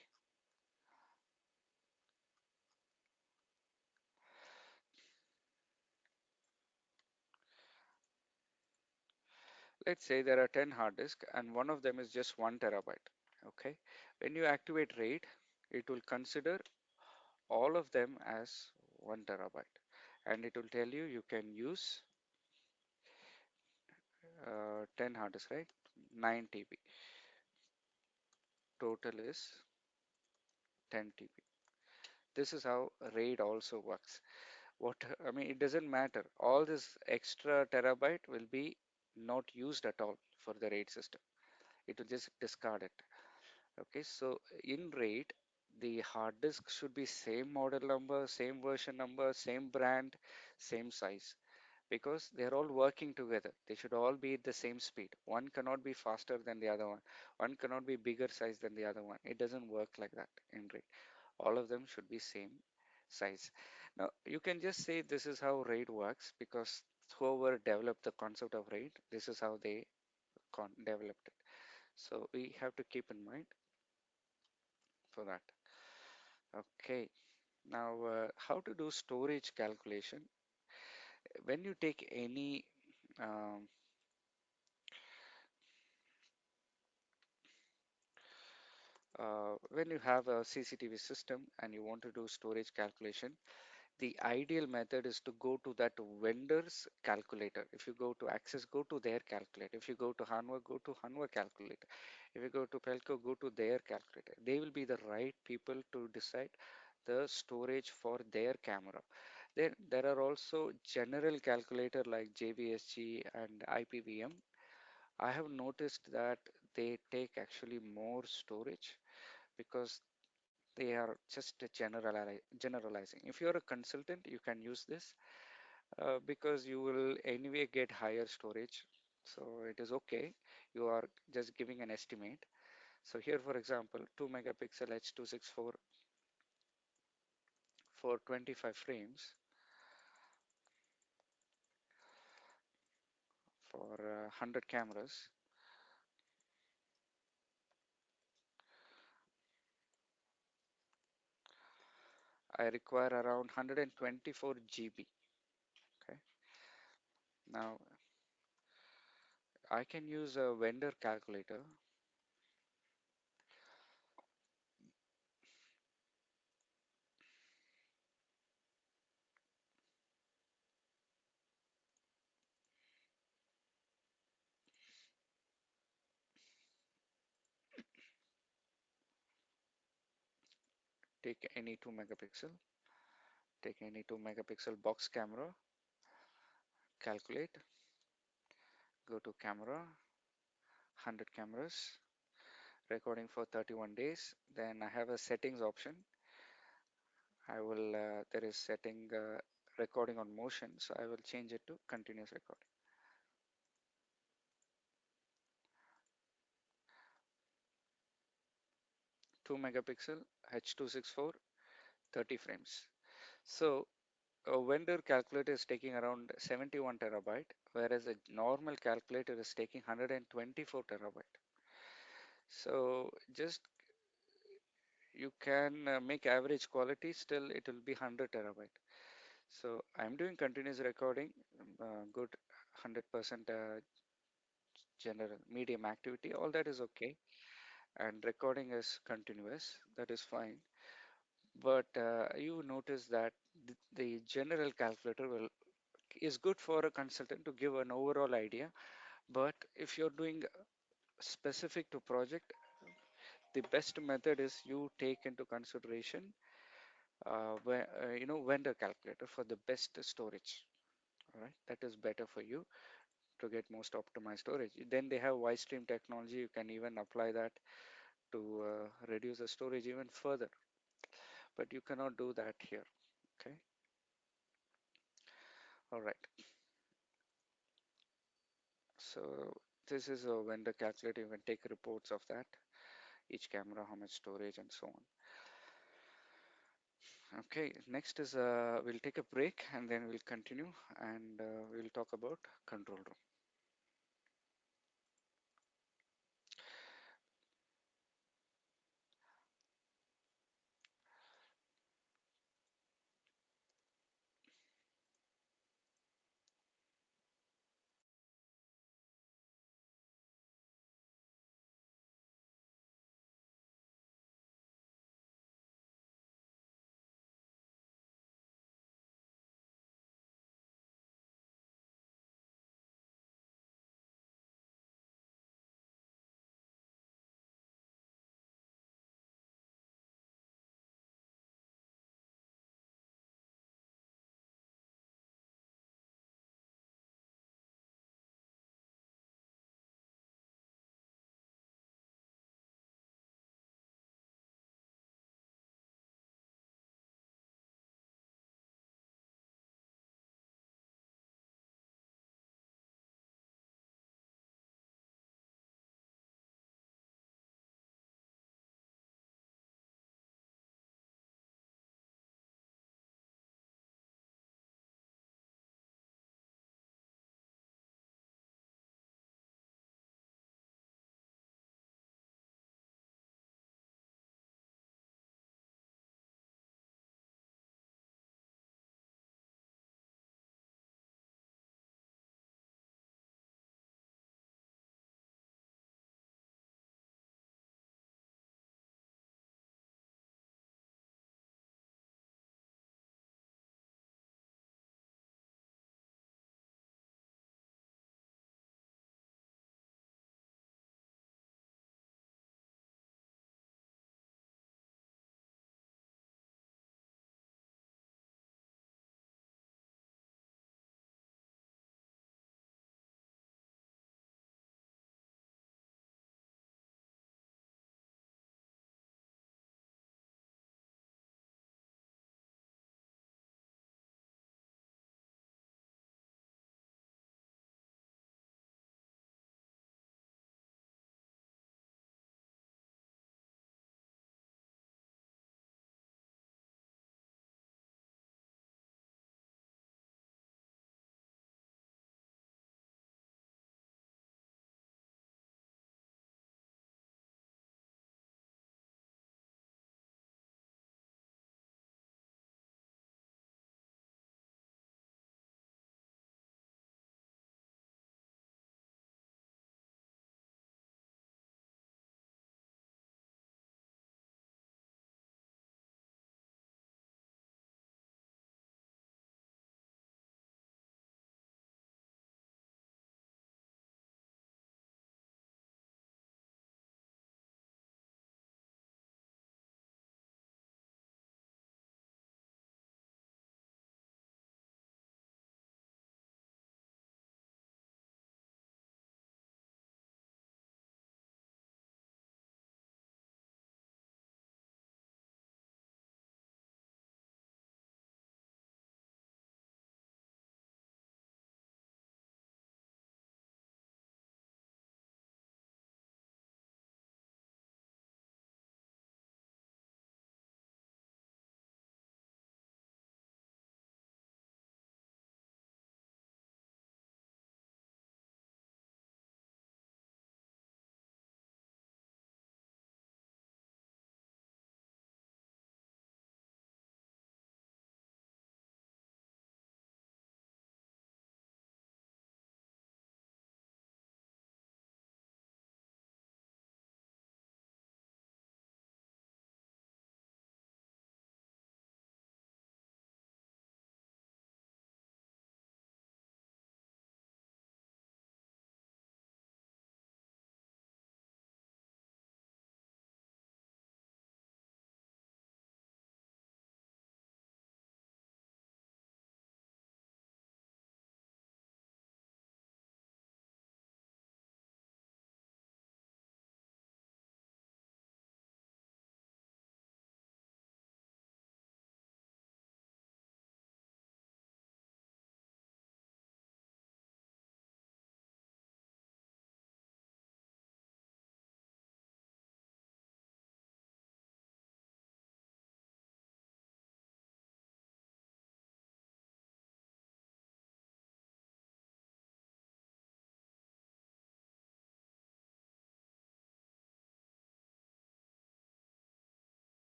there are 10 hard disk and one of them is just 1 terabyte. Okay, when you activate RAID, it will consider all of them as 1 terabyte, and it will tell you you can use 10 hard disk, right? 9 TB. Total is 10 TB. This is how RAID also works. What I mean, it doesn't matter. All this extra terabyte will be not used at all for the RAID system. It will just discard it. Okay, so in RAID, the hard disk should be same model number, same version number, same brand, same size, because they're all working together. They should all be at the same speed. One cannot be faster than the other one. One cannot be bigger size than the other one. It doesn't work like that in RAID. All of them should be same size. Now you can just say this is how RAID works because whoever developed the concept of RAID, this is how they developed it. So we have to keep in mind. for that. Okay. Now, how to do storage calculation? When you take any um, when you have a CCTV system and you want to do storage calculation, the ideal method is to go to that vendor's calculator. If you go to Access, go to their calculator. If you go to Hanwha, go to Hanwha calculator. If you go to Pelco, go to their calculator. They will be the right people to decide the storage for their camera. Then there are also general calculator like JVSG and IPVM. I have noticed that they take actually more storage because they are just generalizing. If you're a consultant, you can use this because you will anyway get higher storage. So it is okay. You are just giving an estimate. So here, for example, 2 megapixel H.264 for 25 frames for 100 cameras. I require around 124 GB. Okay. Now I can use a vendor calculator. Take any 2 megapixel. Take any 2 megapixel box camera. Calculate. Go to camera. 100 cameras. Recording for 31 days. Then I have a settings option. I will there is setting recording on motion, so I will change it to continuous recording. 2 megapixel H.264 30 frames. So a vendor calculator is taking around 71 terabyte, whereas a normal calculator is taking 124 terabyte. So just you can make average quality, still it will be 100 terabyte. So I'm doing continuous recording, good 100% general medium activity, all that is okay, and recording is continuous, that is fine. But you notice that the general calculator will is good for a consultant to give an overall idea. But if you're doing specific to project, the best method is you take into consideration vendor calculator for the best storage. All right, that is better for you to get most optimized storage. Then they have Wisestream technology. You can even apply that to reduce the storage even further. But you cannot do that here. Okay. All right. So this is a vendor calculator. You can take reports of that, each camera, how much storage, and so on. Okay, next is we'll take a break and then we'll continue and we'll talk about control room.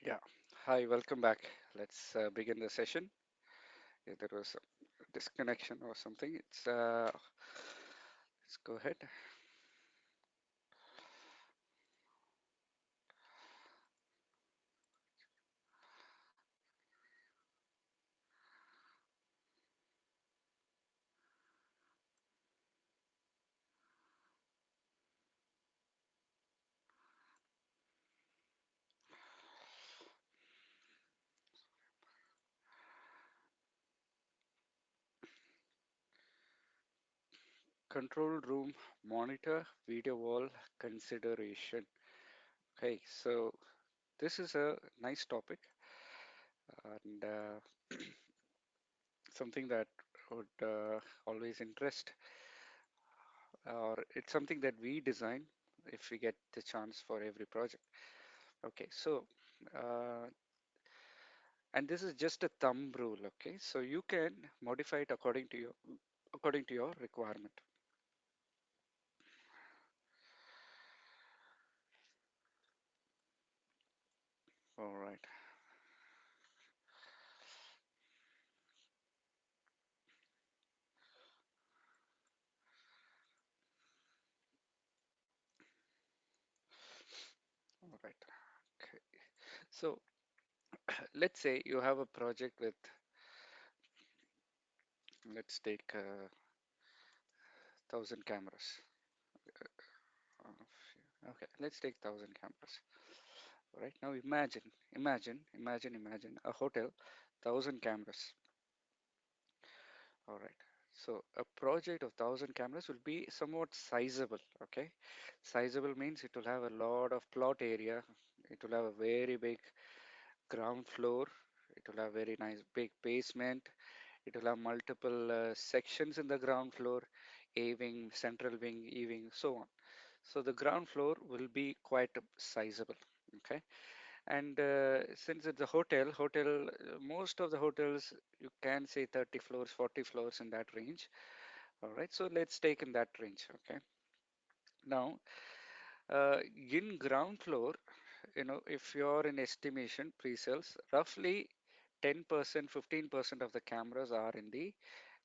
Yeah. Hi, welcome back. Let's begin the session. If there was a disconnection or something, let's go ahead. Control room monitor video wall consideration. Okay, so this is a nice topic and something that would always interest, or it's something that we design if we get the chance for every project. Okay, so uh, and this is just a thumb rule. Okay, so you can modify it according to your requirement. All right. All right. Okay. So let's say you have a project with, let's take 1,000 cameras. Okay, let's take 1,000 cameras. All right. Now imagine a hotel, 1,000 cameras. All right. So a project of 1,000 cameras will be somewhat sizable. Okay. Sizable means it will have a lot of plot area. It will have a very big ground floor. It will have very nice big basement. It will have multiple sections in the ground floor, A wing, central wing, E wing, so on. So the ground floor will be quite sizable. Okay. And since it's a hotel, most of the hotels you can say 30 floors, 40 floors in that range. All right. So let's take in that range. Okay. Now, in ground floor, if you're in estimation pre-sales, roughly 10%, 15% of the cameras are in the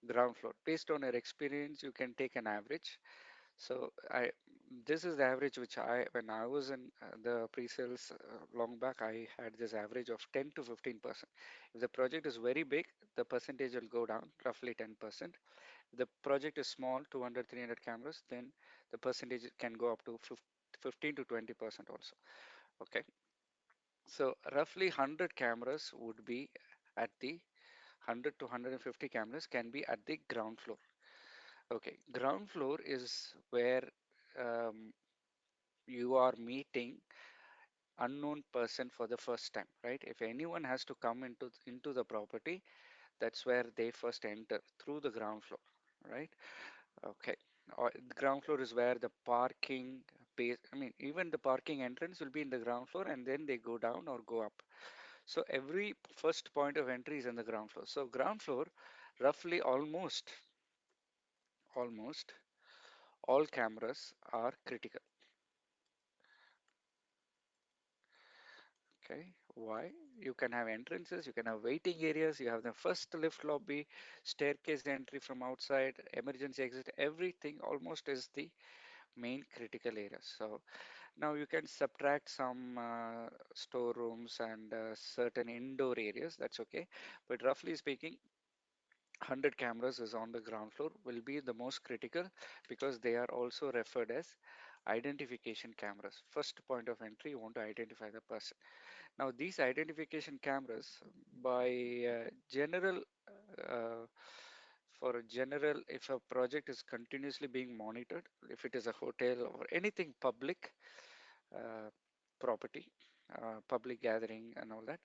ground floor. Based on your experience, you can take an average. So this is the average which when I was in the pre-sales long back, I had this average of 10 to 15%. If the project is very big, the percentage will go down roughly 10%. If the project is small, 200, 300 cameras, then the percentage can go up to 15 to 20% also. Okay. So roughly 100 cameras would be at the 100 to 150 cameras can be at the ground floor. Okay, ground floor is where um, you are meeting unknown person for the first time, right? If anyone has to come into the property, that's where they first enter through the ground floor, right? Okay. The ground floor is where the parking base, I mean, even the parking entrance will be in the ground floor and then they go down or go up. So every first point of entry is in the ground floor. So ground floor, roughly almost all cameras are critical. Okay, why? You can have entrances, you can have waiting areas, you have the first lift lobby, staircase entry from outside, emergency exit, everything almost is the main critical areas. So now you can subtract some storerooms and certain indoor areas, that's okay. But roughly speaking, 100 cameras is on the ground floor will be the most critical because they are also referred as identification cameras. First point of entry, you want to identify the person. Now, these identification cameras, by general, uh, for a general, if a project is continuously being monitored, if it is a hotel or anything public uh, property, public gathering, and all that,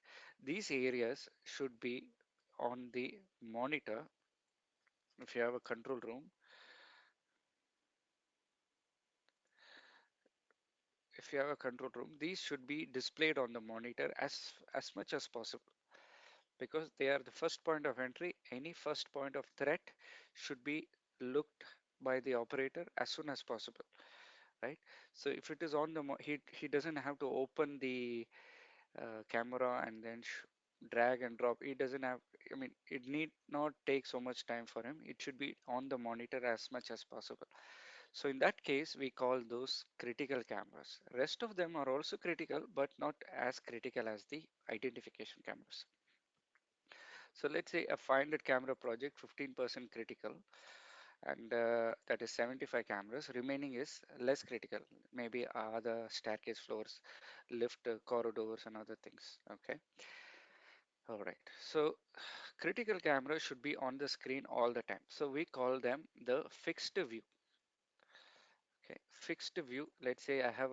these areas should be on the monitor. If you have a control room, if you have a control room, these should be displayed on the monitor as much as possible because they are the first point of entry. Any first point of threat should be looked by the operator as soon as possible, right? So if it is on the he doesn't have to open the camera and then drag and drop. It doesn't have, I mean, it need not take so much time for him. It should be on the monitor as much as possible. So in that case, we call those critical cameras. Rest of them are also critical, but not as critical as the identification cameras. So let's say a 500 camera project, 15% critical, and that is 75 cameras. Remaining is less critical, maybe other staircase floors, lift corridors, and other things. Okay. All right. So critical cameras should be on the screen all the time. So we call them the fixed view. Okay. Fixed view. Let's say I have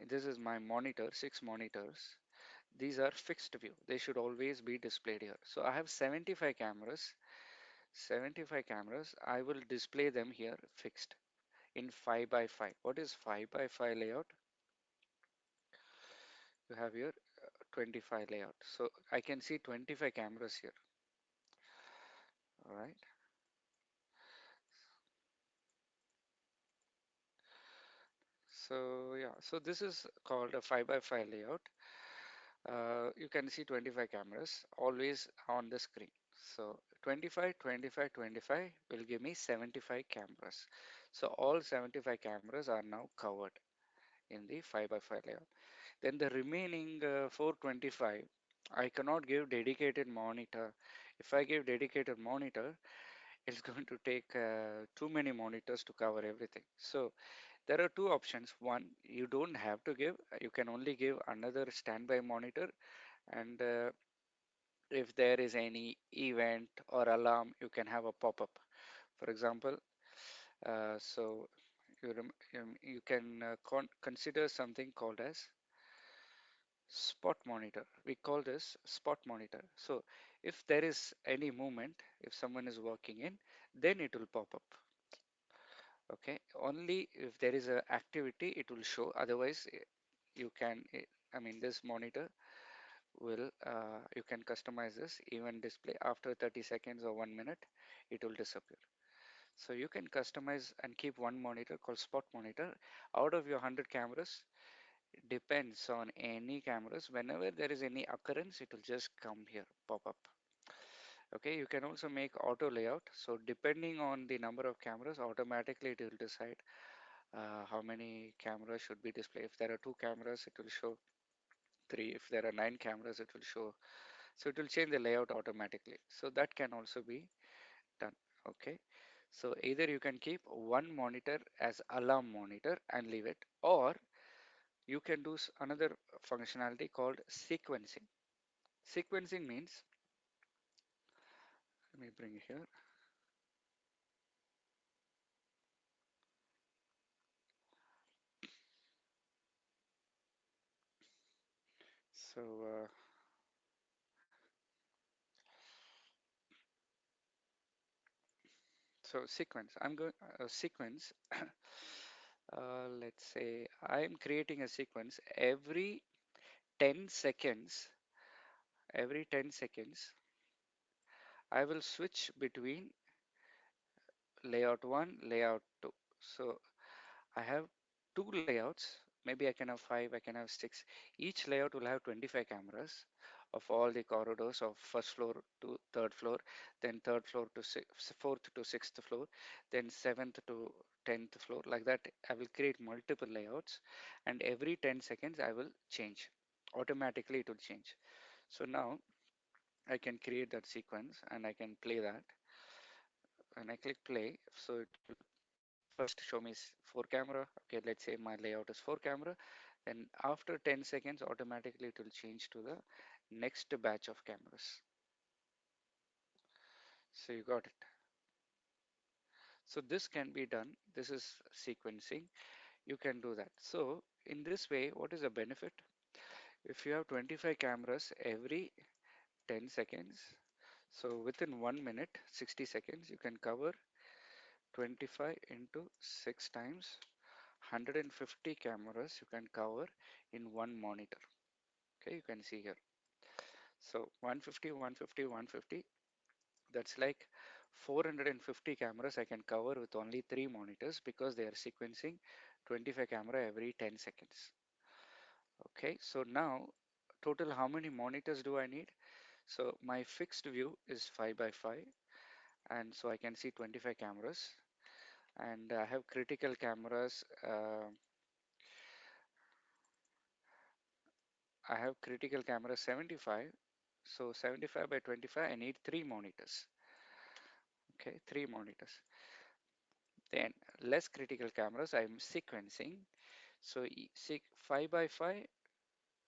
this is my monitor, 6 monitors. These are fixed view. They should always be displayed here. So I have 75 cameras. 75 cameras. I will display them here fixed in 5 by 5. What is 5 by 5 layout? You have here 25 layout. So I can see 25 cameras here. All right. So yeah, so this is called a 5 by 5 layout. You can see 25 cameras always on the screen. So 25, 25, 25 will give me 75 cameras. So all 75 cameras are now covered in the 5 by 5 layout. Then the remaining 425, I cannot give dedicated monitor. If I give dedicated monitor, it's going to take too many monitors to cover everything. So there are two options. One, you don't have to give, you can only give another standby monitor, and if there is any event or alarm, you can have a pop-up. For example, so you can consider something called as spot monitor. We call this spot monitor. So if there is any movement, if someone is walking in, then it will pop up. Okay, only if there is a activity it will show. Otherwise, you can, I mean, this monitor will, you can customize this even display after 30 seconds or 1 minute, it will disappear. So you can customize and keep one monitor called spot monitor. Out of your 100 cameras, depends on any cameras. Whenever there is any occurrence, it will just come here, pop up. Okay, you can also make auto layout. So depending on the number of cameras, automatically it will decide how many cameras should be displayed. If there are two cameras, it will show three. If there are nine cameras, it will show. So it will change the layout automatically. So that can also be done. Okay. So either you can keep one monitor as alarm monitor and leave it, or you can do another functionality called sequencing. Sequencing means, let me bring it here. So, so sequence. I'm going sequence. Let's say I'm creating a sequence every 10 seconds. Every 10 seconds, I will switch between layout 1, layout 2. So I have two layouts. Maybe I can have 5, I can have 6. Each layout will have 25 cameras of all the corridors of first floor to third floor, then third floor to fourth to sixth floor, then seventh to 10th floor. Like that, I will create multiple layouts, and every 10 seconds I will change. Automatically, it will change. So now I can create that sequence and I can play that. When I click play, so it will first show me 4 camera. Okay, let's say my layout is 4 camera. Then after 10 seconds, automatically it will change to the next batch of cameras. So you got it. So this can be done. This is sequencing. You can do that. So in this way, what is the benefit? If you have 25 cameras every 10 seconds, so within 1 minute, 60 seconds, you can cover 25 into 6 times 150 cameras you can cover in one monitor. Okay, you can see here. So 150, 150, 150. That's like 450 cameras I can cover with only 3 monitors because they are sequencing 25 camera every 10 seconds. Okay, so now total how many monitors do I need? So my fixed view is 5 by 5, and so I can see 25 cameras, and I have critical cameras. I have critical camera 75, so 75 by 25 I need three monitors. Okay, three monitors. Then less critical cameras I'm sequencing. So 5 by 5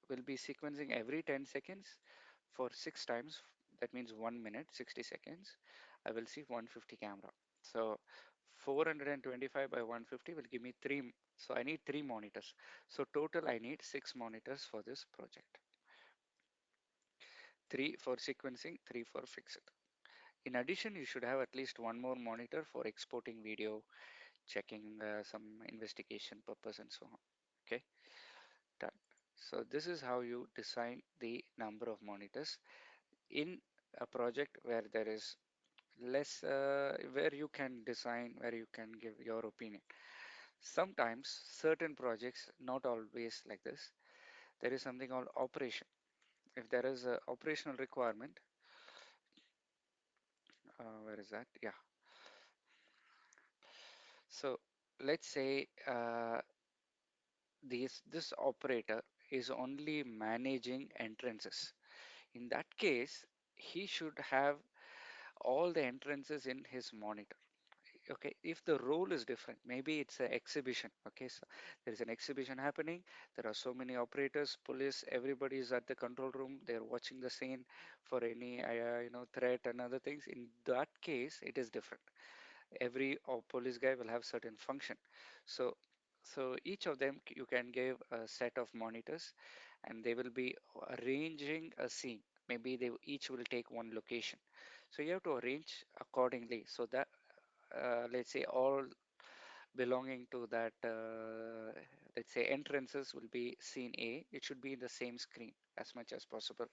will be sequencing every 10 seconds for 6 times. That means 1 minute 60 seconds. I will see 150 camera. So 425 by 150 will give me 3. So I need 3 monitors. So total I need 6 monitors for this project. 3 for sequencing, 3 for fixed. In addition, you should have at least one more monitor for exporting video, checking some investigation purpose and so on. Okay, done. So this is how you design the number of monitors in a project where there is less, where you can design, where you can give your opinion. Sometimes certain projects, not always like this, there is something called operation. If there is a operational requirement, where is that? Yeah. So let's say this operator is only managing entrances. In that case, he should have all the entrances in his monitor. Okay, if the role is different, maybe it's an exhibition. Okay, so there is an exhibition happening. There are so many operators, police, everybody is at the control room. They're watching the scene for any threat and other things. In that case, it is different. Every police guy will have certain function. So so each of them you can give a set of monitors, and they will be arranging a scene. Maybe they each will take one location, so you have to arrange accordingly, so that let's say all belonging to that let's say entrances will be scene A. It should be in the same screen as much as possible,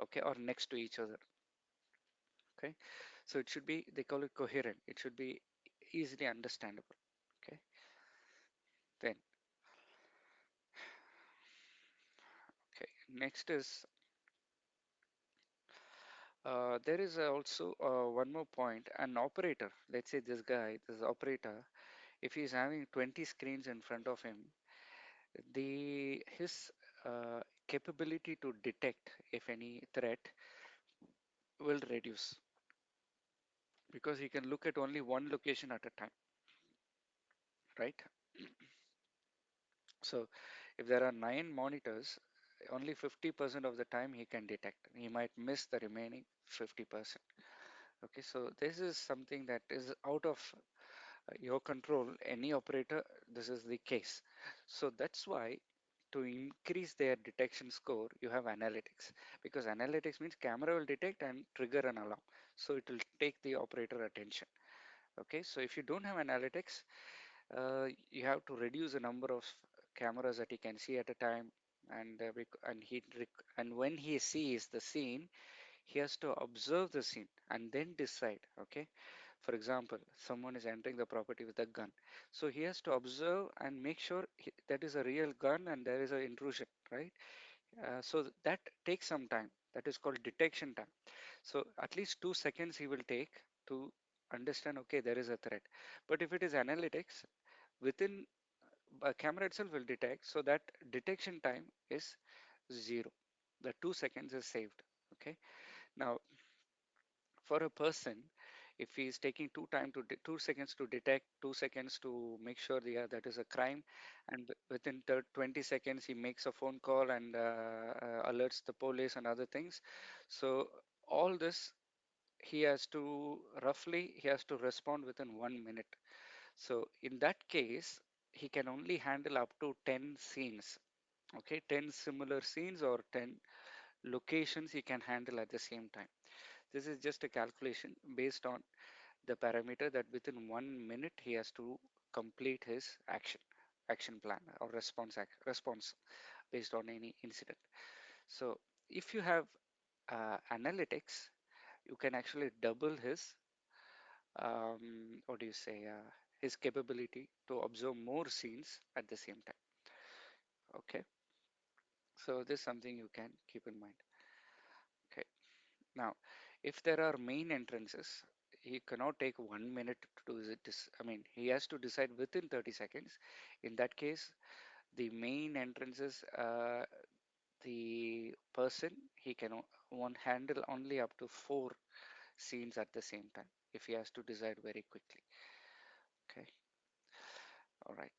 okay, or next to each other. Okay, so it should be, they call it coherent, it should be easily understandable. Okay, then okay, next is there is also one more point. An operator, let's say this guy, this operator, if he's having 20 screens in front of him, the his capability to detect if any threat will reduce, because he can look at only one location at a time, right? So if there are 9 monitors, only 50% of the time he can detect. He might miss the remaining 50%. Okay, so this is something that is out of your control. Any operator, this is the case. So that's why to increase their detection score, you have analytics, because analytics means camera will detect and trigger an alarm. So it will take the operator attention. Okay, so if you don't have analytics, you have to reduce the number of cameras that he can see at a time, and and when he sees the scene, he has to observe the scene and then decide. Okay, for example, someone is entering the property with a gun, so he has to observe and make sure that is a real gun and there is an intrusion, right? So that takes some time. That is called detection time. So at least 2 seconds he will take to understand, okay, there is a threat. But if it is analytics, within a camera itself will detect, so that detection time is zero. The 2 seconds is saved. Okay. Now, for a person, if he is taking 2 seconds to detect, 2 seconds to make sure that is a crime, and within 20 seconds he makes a phone call and alerts the police and other things. So all this, he has to respond within 1 minute. So in that case, he can only handle up to 10 scenes. Okay, 10 similar scenes or 10 locations he can handle at the same time. This is just a calculation based on the parameter that within 1 minute he has to complete his action plan or response based on any incident. So if you have analytics, you can actually double his what do you say his capability to observe more scenes at the same time. Okay, So this is something you can keep in mind. Okay. Now, if there are main entrances, he cannot take 1 minute to do this. I mean, he has to decide within 30 seconds. In that case, the main entrances, the person, he can one handle only up to four scenes at the same time if he has to decide very quickly. Okay. All right.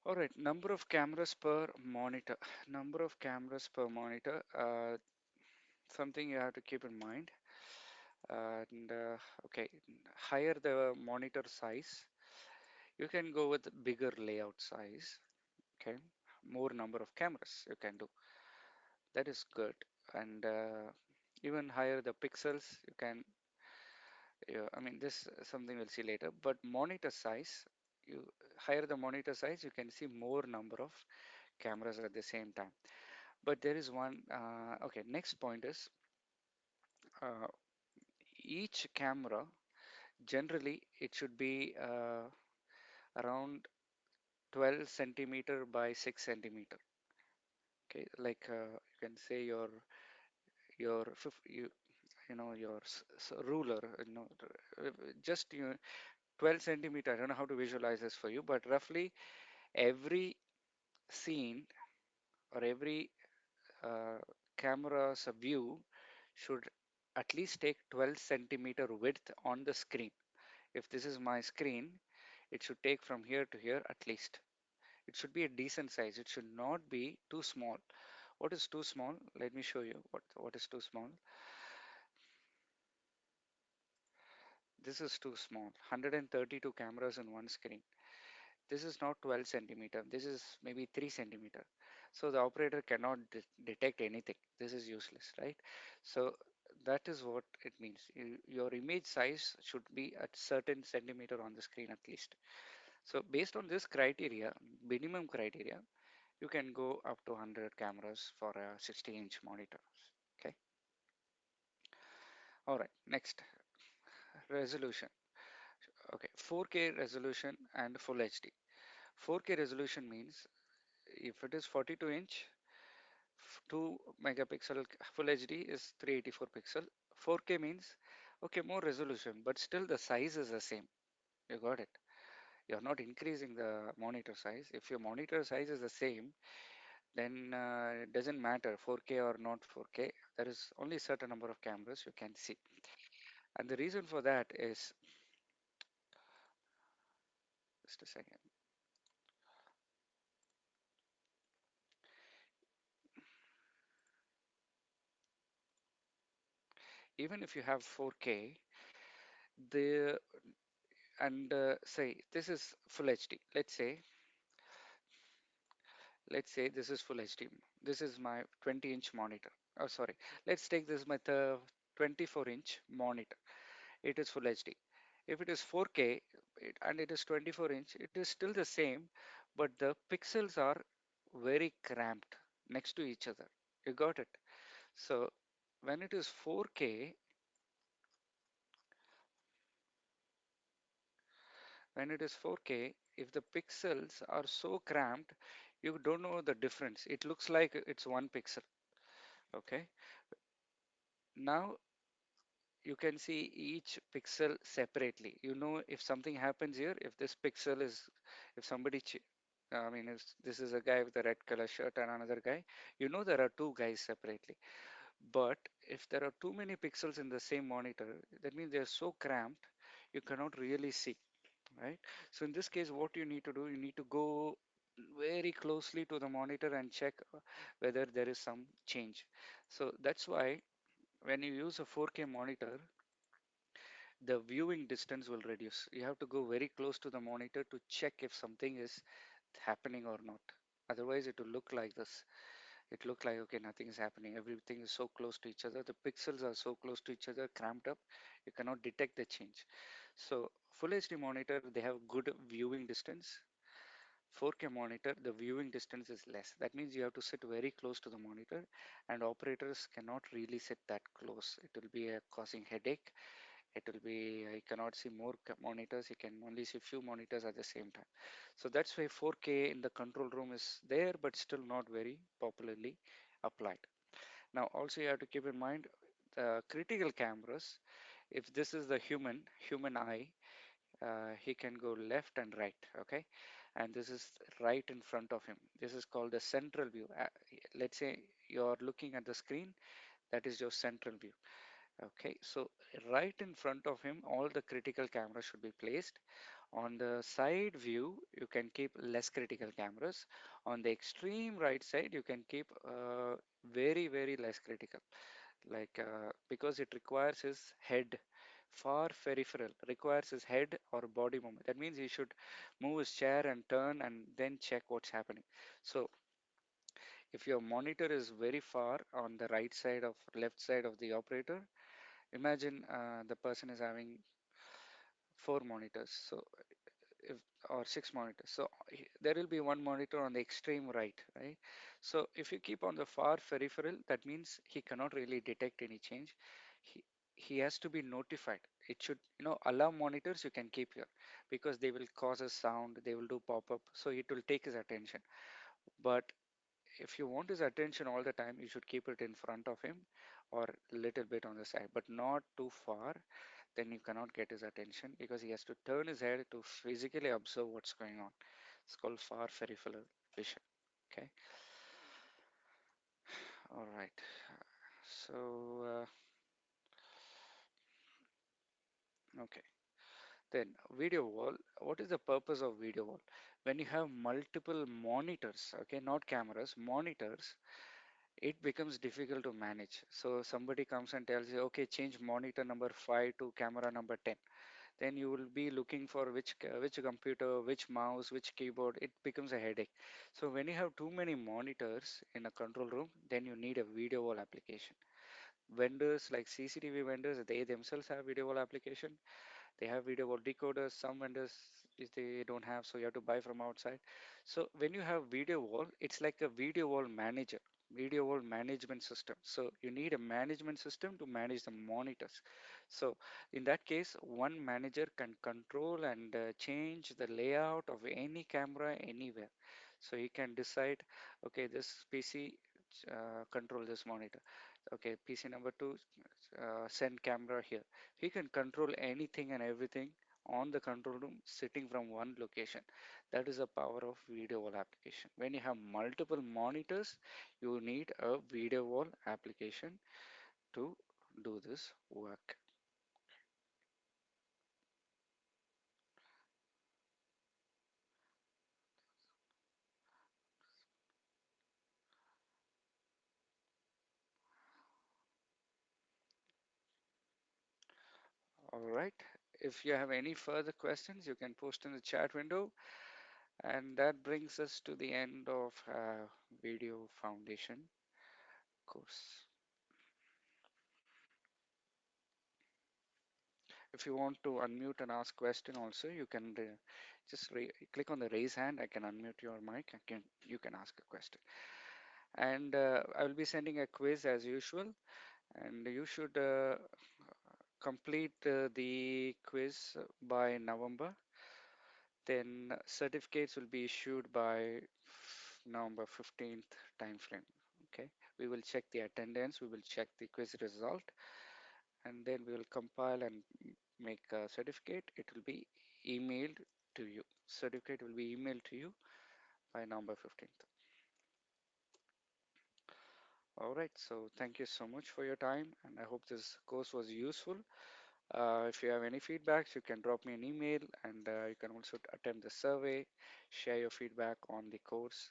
All right. Number of cameras per monitor. Number of cameras per monitor. Something you have to keep in mind. And okay, higher the monitor size, you can go with bigger layout size. Okay, more number of cameras you can do. That is good. And even higher the pixels, you can. I mean, this is something we'll see later. But monitor size, you higher the monitor size, you can see more number of cameras at the same time. But there is one. Okay, next point is uh, each camera. Generally, it should be around 12 centimeter by 6 centimeter. Okay, like you can say your you know your ruler, just 12 centimeter. I don't know how to visualize this for you, but roughly every scene or every uh, camera's view should at least take 12 centimeter width on the screen. If this is my screen, it should take from here to here at least. It should be a decent size. It should not be too small. What is too small? Let me show you what is too small. This is too small. 132 cameras in one screen. This is not 12 centimeter. This is maybe 3 centimeter. So the operator cannot detect anything. This is useless, right? So that is what it means. Your image size should be at certain centimeter on the screen at least. So based on this criteria, minimum criteria, you can go up to 100 cameras for a 60-inch monitor. Okay. All right. Next, resolution. Okay. 4K resolution and full HD. 4K resolution means if it is 42 inch, 2 megapixel, full HD is 384 pixel. 4K means okay, more resolution, but still the size is the same. You got it. You're not increasing the monitor size. If your monitor size is the same, then it doesn't matter 4K or not 4K. There is only certain number of cameras you can see. And the reason for that is, just a second, even if you have 4K, the and say this is full HD. Let's say this is full HD. This is my 20-inch monitor. Oh, sorry. Let's take this my 24-inch monitor. It is full HD. If it is 4K and it is 24 inch, it is still the same, but the pixels are very cramped next to each other. You got it? So when it is 4K, when it is 4K, if the pixels are so cramped, you don't know the difference. It looks like it's one pixel. Okay. Now you can see each pixel separately. You know if something happens here, if this pixel is, if somebody, I mean, if this is a guy with a red color shirt and another guy, you know there are two guys separately. But if there are too many pixels in the same monitor, that means they're so cramped, you cannot really see, right? So in this case, what you need to do, you need to go very closely to the monitor and check whether there is some change. So that's why when you use a 4K monitor, the viewing distance will reduce. You have to go very close to the monitor to check if something is happening or not. Otherwise, it will look like this. It look like okay, nothing is happening. Everything is so close to each other. The pixels are so close to each other, cramped up. You cannot detect the change. So Full HD monitor, they have good viewing distance. 4K monitor, the viewing distance is less. That means you have to sit very close to the monitor, and operators cannot really sit that close. It will be causing headache. It will be, you cannot see more monitors. You can only see few monitors at the same time. So that's why 4K in the control room is there, but still not very popularly applied. Now, also you have to keep in mind the critical cameras. If this is the human eye, he can go left and right, okay, and this is right in front of him. This is called the central view. Let's say you're looking at the screen, that is your central view, okay. So right in front of him all the critical cameras should be placed. On the side view you can keep less critical cameras. On the extreme right side you can keep very less critical, like because it requires his head, far peripheral requires his head or body movement. That means he should move his chair and turn and then check what's happening. So if your monitor is very far on the right side of left side of the operator, imagine the person is having four monitors, so if, or six monitors, so there will be one monitor on the extreme right. So if you keep on the far peripheral, that means he cannot really detect any change. He he has to be notified. It should, alarm monitors you can keep here because they will cause a sound, they will do pop-up, so it will take his attention. But if you want his attention all the time, you should keep it in front of him or little bit on the side, but not too far. Then you cannot get his attention because he has to turn his head to physically observe what's going on. It's called far peripheral vision. Okay. All right. So, okay. Then video wall. What is the purpose of video wall? When you have multiple monitors, okay, not cameras, monitors, it becomes difficult to manage. So somebody comes and tells you, okay, change monitor number 5 to camera number 10. Then you will be looking for which computer, which mouse, which keyboard. It becomes a headache. So when you have too many monitors in a control room, then you need a video wall application. Vendors like CCTV vendors, they themselves have video wall application. They have video wall decoders. Some vendors they don't have, so you have to buy from outside. So when you have video wall, it's like a video wall manager, video wall management system. So you need a management system to manage the monitors. So in that case, one manager can control and change the layout of any camera anywhere. So he can decide, okay, this PC control this monitor. Okay, PC number two, send camera here. He can control anything and everything on the control room sitting from one location. That is the power of video wall application. When you have multiple monitors, you need a video wall application to do this work. All right. If you have any further questions, you can post in the chat window. And that brings us to the end of Video Foundation course. If you want to unmute and ask question also, you can just click on the raise hand. I can unmute your mic. You can ask a question. And I will be sending a quiz as usual. And you should complete the quiz by November. Then certificates will be issued by November 15th time frame. Okay. We will check the attendance. We will check the quiz result, and then we will compile and make a certificate. It will be emailed to you. Certificate will be emailed to you by November 15th. All right, so thank you so much for your time, and I hope this course was useful. If you have any feedbacks, you can drop me an email, and you can also attempt the survey, share your feedback on the course,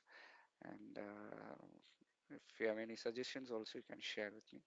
and if you have any suggestions, also you can share with me.